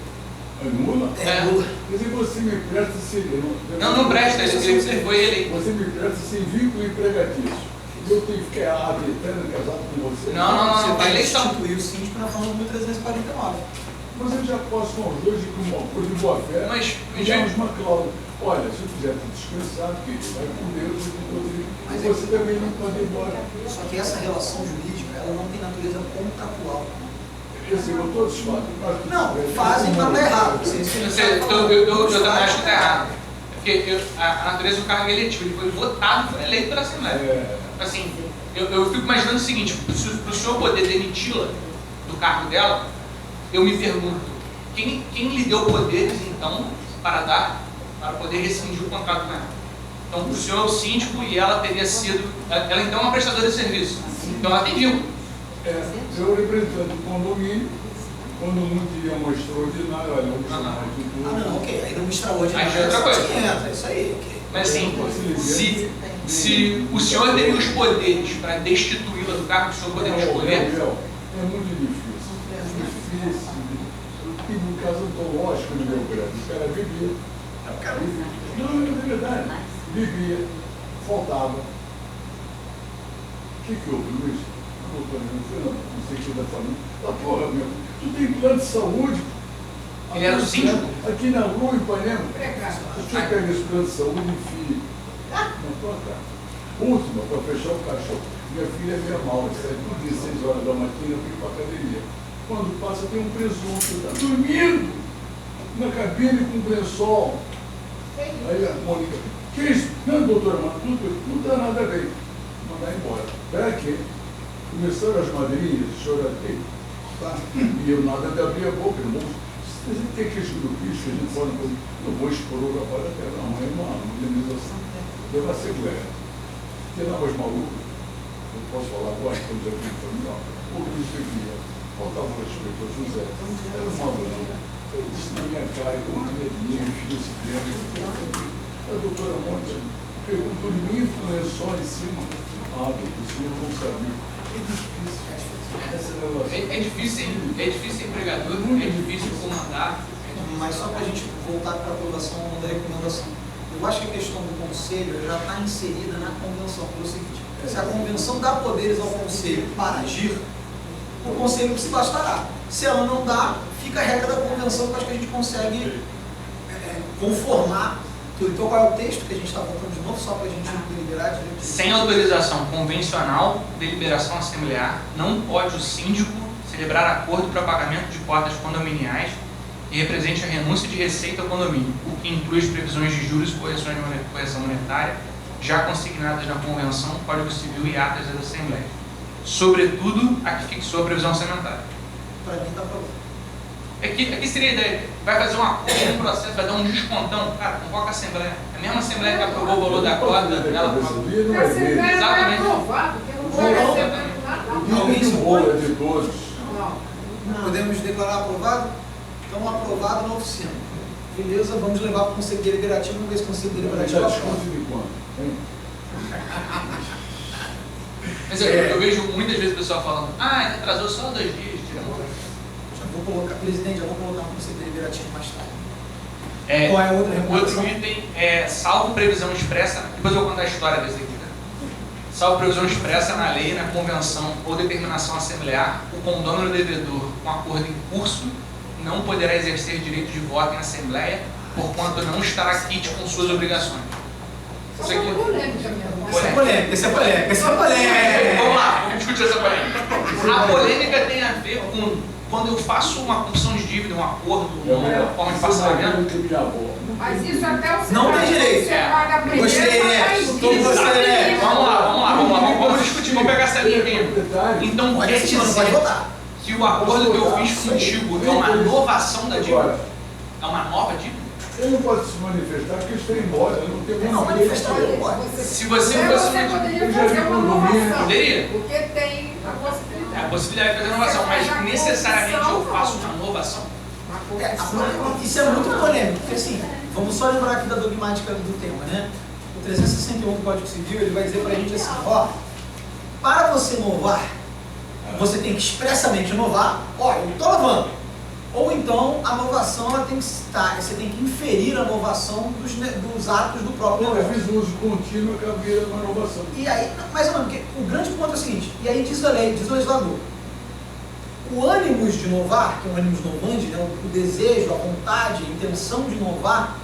É nula? É nula. Mas e você me presta se... Não presta, ele foi ele. Você me presta sem vínculo empregatício. Eu tenho que ficar arbitrando casado com você. Não, Você a vai eleição. instituir o síndico na forma do 1349. Mas eu já posso, com os dois, por de boa fé, Mas, criarmos uma cláusula. Olha, se eu quiser te dispensar, porque vai com Deus, e você também não pode ir embora. Só que essa relação jurídica, ela não tem natureza contratual. Eu sei, eu todos fazem. Não, fazem, mas está errado. Eu também acho que está errado. Porque a natureza do cargo eletivo, ele foi votado, foi eleito pela Assembleia. Assim, eu fico imaginando o seguinte, para o senhor poder demiti-la do cargo dela, eu me pergunto, quem lhe deu poderes, então, para poder rescindir o contrato com ela? Então, o senhor é o síndico e ela teria sido... Ela, então, é uma prestadora de serviço. Então, ela tem vínculo. Eu representante do condomínio, quando não tinha uma extraordinária, olha, um cenário de tudo. Não, ok. Aí não extraordinário. Aí já é outra coisa. É isso aí, ok. Mas, assim, se o senhor teria os poderes para destituí-la do cargo, o senhor poderia escolher? É muito difícil. Eu tive um caso ontológico no meu prédio. O cara vivia. Não, é verdade. Vivia. Faltava. O que houve, Luiz? Não sei o que da família. Porra, meu, tu tem plano de saúde? Ele era o síndico? Aqui na rua, em Ipanema. Você pega esse plano de saúde e enfia na tua casa. Última, para fechar o cachorro. Minha filha é meio mal, sai tudo de 6 horas da manhã, eu fui para a academia. Quando passa, tem um presunto, está dormindo na cabine com lençol. Aí a Mônica, que isso? Não, doutora, mas não está nada bem. Mandar embora. Para quê? Começaram as madrinhas, chorateio. Tá? E eu nada de abrir a boca, não vou. A gente tem aqueles grupinhos que a gente fala, não vou expor agora até não, é uma indenização. Deu uma segura. Porque não, mas maluco, não posso falar agora, estamos aqui em família, o que isso aqui é. Faltava um respeito ao José. Era uma maluco. Eu disse na minha cara, eu não tinha dinheiro, filho esse tempo. A doutora Monte perguntou de mim, lençol em cima. Ah, isso eu não sabia. É difícil. É difícil ser empregador, é difícil comandar. Mas só para a gente voltar para a aprovação da recomendação. Eu acho que a questão do conselho já está inserida na convenção. Pelo seguinte, se a convenção dá poderes ao conselho para agir, o conselho se bastará. Se ela não dá, fica a regra da convenção, que acho que a gente consegue conformar tudo. Então qual é o texto que a gente está voltando de novo, só para a gente deliberar? Sem autorização convencional, deliberação assemblear, não pode o síndico celebrar acordo para pagamento de cotas condominiais que represente a renúncia de receita ao condomínio, o que inclui as previsões de juros e correção monetária já consignadas na Convenção, Código Civil e atas da Assembleia, sobretudo a que fixou a previsão orçamentária. Para mim está pronto. Aqui seria a ideia, vai fazer um acordo no processo, vai dar um descontão, cara, convoca a Assembleia. A mesma Assembleia que aprovou o valor da cota, ela A Assembleia vai aprovar, porque não vai receber nada. Alguém se opõe? de todos. Não. Podemos declarar aprovado? Então, aprovado na oficina. Beleza, vamos levar para o Conselho Deliberativo, vamos ver se o Conselho Deliberativo Já aprova. desconto de quanto? Hein? Mas eu vejo muitas vezes o pessoal falando, ainda atrasou só 2 dias, tiramos. Já vou colocar, presidente, já vou colocar no Conselho Deliberativo mais tarde. Qual é a outra O recomendação? outro item é, salvo previsão expressa, depois eu vou contar a história desse aqui, né? Salvo previsão expressa na lei, na convenção ou determinação assemblear, o condômino devedor com acordo em curso não poderá exercer direito de voto em assembleia, porquanto não estará quite com suas obrigações. Isso aqui é polêmica mesmo. Essa é polêmica, essa é polêmica, essa é polêmica. Vamos lá, vamos discutir essa polêmica. A polêmica tem a ver com quando eu faço uma função de dívida, um acordo, uma forma de pagamento. Mas isso até o Não tem direito. Você paga primeiro, Gostei, paga né? em Gostei, né? Vamos lá, vamos discutir, vamos pegar essa linha aqui. Então, Pode assistir, não pode votar. que o acordo que eu fiz contigo é uma inovação da dívida? É uma nova dívida? Ele não pode se manifestar porque está embora, ele não tem Não, nenhuma manifestar direito. ele pode. Se você Você fosse... poderia Eu já fazer vi uma condomínio. inovação. Poderia. Porque tem a É a possibilidade. possibilidade de fazer inovação, mas necessariamente eu faço uma inovação. Isso é muito polêmico, porque assim, vamos só lembrar aqui da dogmática do tema, né? O 361 do Código Civil, ele vai dizer pra gente assim, ó, para você inovar, você tem que expressamente inovar, ó, eu estou inovando. Ou então, a inovação, ela tem que estar, você tem que inferir a inovação dos atos do próprio Eu negócio. fiz o uso contínuo que havia uma inovação. E aí, mais ou menos, porque o grande ponto é o seguinte, e aí diz a lei, diz o legislador, o ânimos de inovar, que é o ânimos novandi, né, o desejo, a vontade, a intenção de inovar,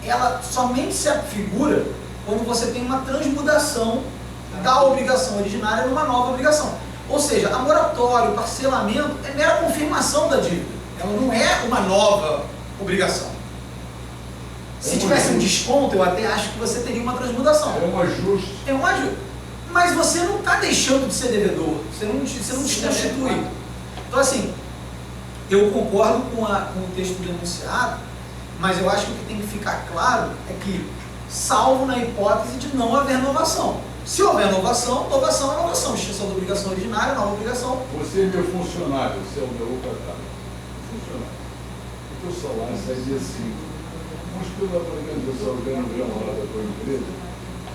ela somente se afigura quando você tem uma transmudação da obrigação originária numa nova obrigação. Ou seja, a moratória, o parcelamento é mera confirmação da dívida. Ela não é uma nova obrigação. Se tivesse um desconto, eu até acho que você teria uma transmudação. É um ajuste. É um ajuste. Mas você não está deixando de ser devedor. Você não desconstitui. Então, assim, eu concordo com o texto do enunciado, mas eu acho que o que tem que ficar claro é que, salvo na hipótese de não haver inovação. Se houver inovação, inovação é inovação. Extinção da obrigação originária, nova obrigação. Você é meu funcionário, você é o meu contratado. Funcionário. O teu salário sai dia 5. Mas pela organização organograma lá da tua empresa,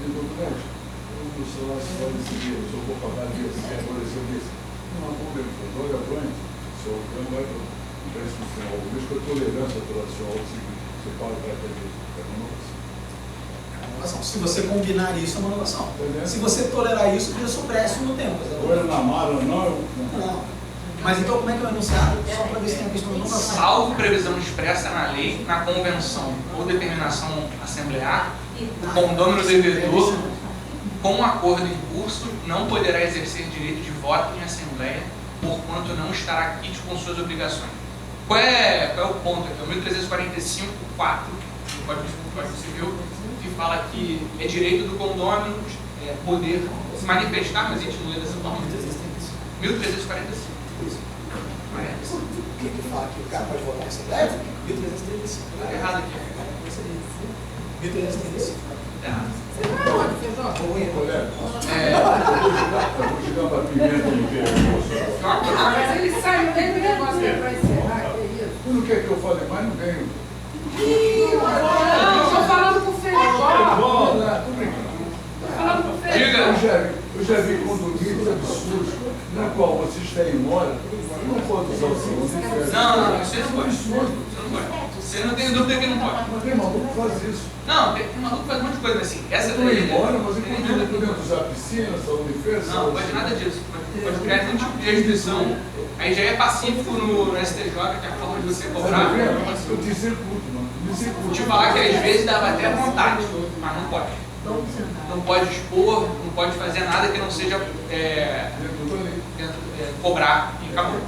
diz o médico, o meu salário se vai nesse dia, eu só vou pagar dia 5, agora esse eu disse. Não há problema, olha para antes, o seu organo vai para o preço no final. O mesmo que a tolerância tradicional, você paga para cada dia. É uma inovação. Se você combinar isso, é uma inovação. Entendeu? Se você tolerar isso, cria suprécio no tempo. Agora na mala, não. Não. Mas então, como é que é o enunciado? Só para ver se tem a questão da inovação. Salvo previsão expressa na lei, na convenção ou determinação assemblear, o condômino devedor, com acordo em curso, não poderá exercer direito de voto em assembleia, porquanto não estará quite com suas obrigações. Qual é o ponto aqui? O 1345, 4 do Código Civil, que fala que é direito do condômino poder se manifestar, mas a gente não lê dessa forma. 1345. O que fala que o cara pode votar em assembleia? 1335. Está errado aqui. 1335. Errado. Você vai onde, Feijó? Eu vou chegar para a pimenta no que Mas ele saiu dentro do negócio para encerrar, que isso? Tu não quer que eu fale mais? Não venho. Não, eu estou falando com o Feijó. Bola, tô brincando. Estou falando com o Feijó. Diga. Eu já vi condomínios absurdos na qual você está indo embora, não pode usar o segundo inferno. Não, isso aí não pode. Absurdo. Você não pode. Você não tem dúvida que não pode. Mas tem maluco que faz isso. Não, tem maluco que faz um monte de coisa assim. Essa Eu estou daí. indo embora, mas eu tem continuo dúvida. podendo usar piscina, salão de festa. Não, não pode nada disso. Pode criar nenhum tipo de restrição. Aí já é pacífico no STJ, que é a forma de você cobrar. Eu te executo, mano. Me executo. Vou te falar que às vezes dava até vontade, mas não pode. Não pode expor, não pode fazer nada que não seja cobrar e acabou.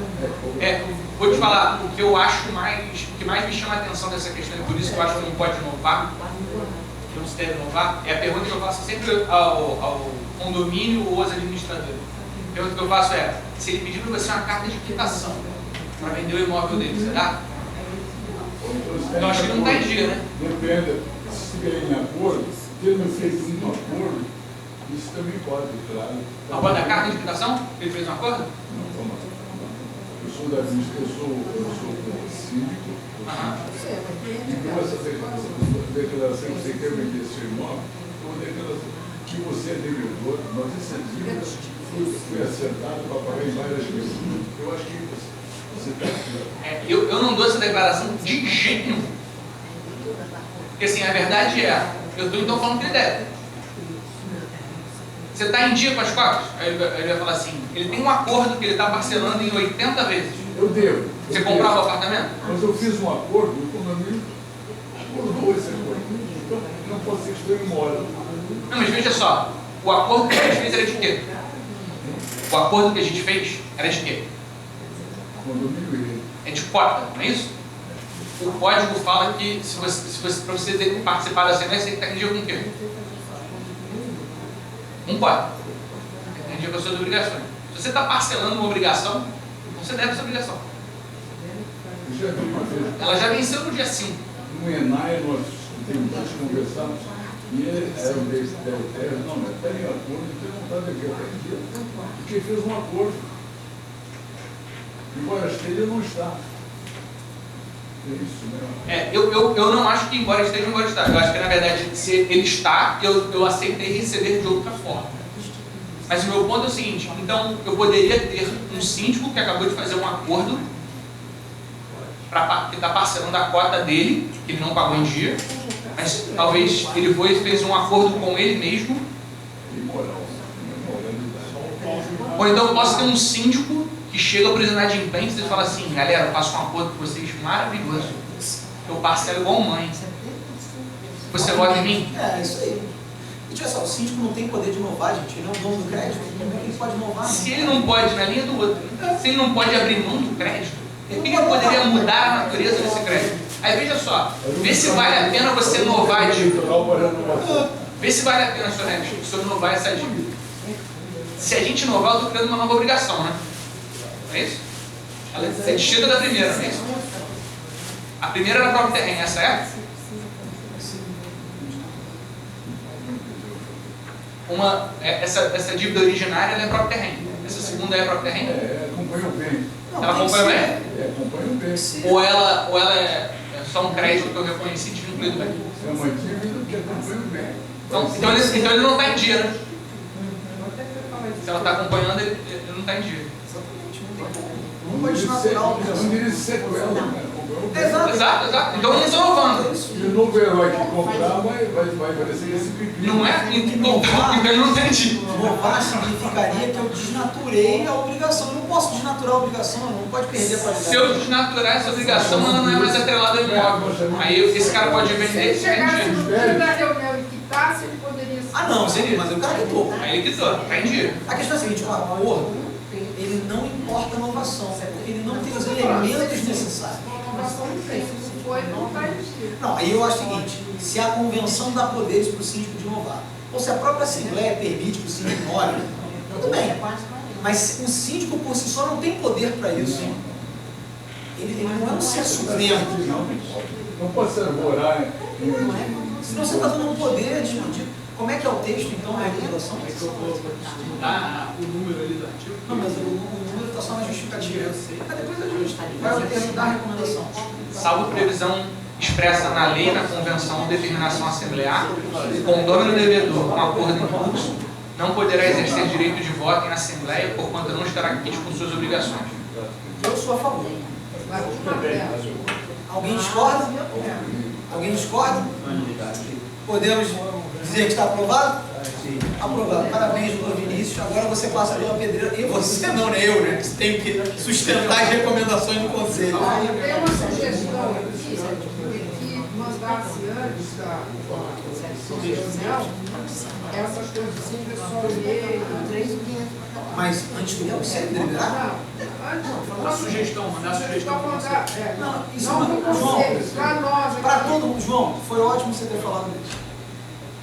Vou te falar, o que eu acho o que mais me chama a atenção dessa questão, e por isso que eu acho que não pode inovar, que não se deve inovar, é a pergunta que eu faço sempre ao condomínio ou aos administradores. A pergunta que eu faço é, se ele pedir para você uma carta de quitação para vender o imóvel dele, você dá? Eu acho que ele não está em dia, né? Depende. Se estiver em acordo, tendo feito um acordo, isso também pode, claro. A boa da carta de quitação? Ele fez um acordo? Não, vamos lá. Eu sou da administração, eu sou cívico. E com essa declaração que você quer vender seu imóvel, é uma declaração que você é devedor, mas essa dívida foi acertada para pagar em várias vezes. Eu acho que você está... Eu não dou essa declaração de jeito nenhum. Porque assim, a verdade é, eu estou então falando que ele deve. Você está em dia com as cotas? Aí ele vai falar assim, ele tem um acordo que ele está parcelando em 80 vezes. Eu devo. Você comprava o apartamento? Mas eu fiz um acordo, o condomínio acordou esse acordo. Então, não pode ser que estou embora. Não, mas veja só, o acordo que a gente fez era de quê? O acordo que a gente fez era de quê? Condomínio É de cota, não é isso? O código fala que para você participar da Assembleia, você tem que estar em dia com o quê? Não pode. Tem dia com as suas obrigações. Se você está parcelando uma obrigação, você deve essa obrigação. Eu já vi uma vez. Ela já venceu no dia 5. No ENAI, nós conversamos, e ele era um desses terra, não, mas está em acordo, então não está devendo até dia. Porque fez um acordo. Embora esteja, não está. É isso, né? Eu não acho que embora esteja, embora está. Eu acho que, na verdade, se ele está, eu aceitei receber de outra forma. Mas o meu ponto é o seguinte, então eu poderia ter um síndico que acabou de fazer um acordo que está parcelando a cota dele, que ele não pagou em dia, mas talvez ele foi e fez um acordo com ele mesmo. Ou então eu posso ter um síndico que chega para os inadimplentes e fala assim, galera, eu faço um acordo com vocês maravilhoso, eu parcelo igual mãe. Você vota em mim? É, isso aí. E olha só, o síndico não tem poder de inovar, gente, ele é o dono do crédito, como é que ele pode inovar? Se ele não pode, na linha do outro, se ele não pode abrir mão do crédito, por que ele poderia mudar a natureza desse crédito? Aí veja só, vê se vale a pena você inovar, vê se vale a pena, senhor, inovar essa dívida. Se a gente inovar, eu estou criando uma nova obrigação, né? Não é isso? Ela é distinta da primeira, não é isso? A primeira era a própria terreno, essa é? Essa dívida originária ela é própria terreno. Essa segunda é a própria terreno? Acompanha o bem. Ela acompanha o bem? Acompanha o bem. Ou ela é só um crédito que eu reconheci desvincluído do bem? É uma dívida que acompanha o bem. Então ele não está em dia, né? Se ela está acompanhando, ele não está em dia. Não pode desnaturar a obrigação. Não diria sequela, né? Exato. Exato. Então eu não estou inovando. Se o novo herói que comprar, vai parecer esse pepino. Não é? Então eu não entendi. Inovar significaria que eu desnaturei a obrigação. Eu não posso desnaturar a obrigação, eu não pode perder a qualidade. Se eu desnaturar essa obrigação, ela não é mais atrelada ao imóvel. Aí esse cara pode vender Se ele chegasse vendido. no dia da reunião e quitasse, ele poderia ser. Ah não, seria, mas o cara quitou. Aí ele quitou, tá em dia. A questão é a seguinte, o acordo, ele não importa a inovação, porque ele não tem os elementos necessários. A inovação não tem, se não foi, não está existindo. Não, aí eu acho o seguinte, se a convenção dá poderes para o síndico de inovar, ou se a própria Assembleia permite que o síndico inove, tudo bem. Mas o síndico por si só não tem poder para isso. Ele não é um ser supremo. Não pode ser morar em... Senão você está dando um poder de... Como é que é o texto, então, a recomendação? Mudar o número ali do artigo. Não, mas o número está só na justificativa. Mas depois ajusta. Vai o termo da recomendação. Salvo previsão expressa na lei, na convenção ou determinação assemblear, o condômino devedor com acordo em curso não poderá exercer direito de voto em assembleia porquanto não estará quite com suas obrigações. Eu sou a favor. Também. Alguém discorda? Alguém discorda? Podemos dizer que está aprovado? Aprovado. Parabéns, doutor Vinícius. Agora você passa pela pedreira. E você não, né? Eu, né? Que tenho que sustentar as recomendações do conselho. Tem uma sugestão aqui que mandasse antes da reunião essas coisas assim, pessoal olhei. Mas antes do conselho deliberar? Não, antes. Sugestão, mandar sugestão pro conselho. Não, isso não não- para o conselho, para nós aqui. Para todo mundo, João, foi ótimo você ter falado isso.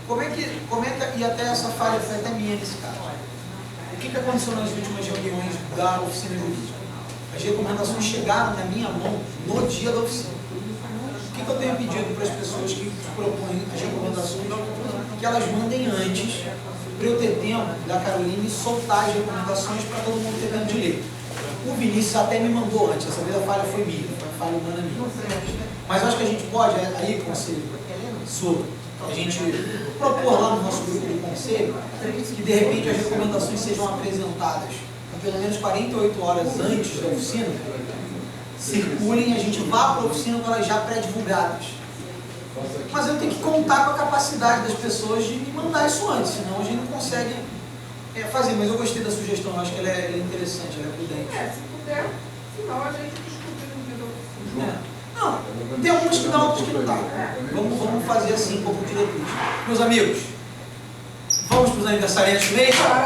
Como é que, e até essa falha foi até minha nesse caso. O que aconteceu nas últimas reuniões da oficina jurídica? As recomendações chegaram na minha mão no dia da oficina. O que eu tenho pedido para as pessoas que propõem as recomendações? Que elas mandem antes, para eu ter tempo da Caroline soltar as recomendações para todo mundo ter tempo de ler. O Vinícius até me mandou antes, essa vez a falha foi minha, foi a falha humana minha. Mas acho que a gente pode, aí, conselho, a gente propor lá no nosso grupo de conselho que de repente as recomendações sejam apresentadas pelo menos 48 horas antes da oficina, circulem, a gente vá para a oficina com elas já pré-divulgadas. Mas eu tenho que contar com a capacidade das pessoas de me mandar isso antes, senão a gente não consegue fazer. Mas eu gostei da sugestão, eu acho que ela é interessante, ela é prudente. Se puder, senão a gente discute no dia da oficina. Não, tem alguns que dão, outros que não dão. Vamos fazer assim como diretriz. Meus amigos, vamos para os aniversariantes do mês?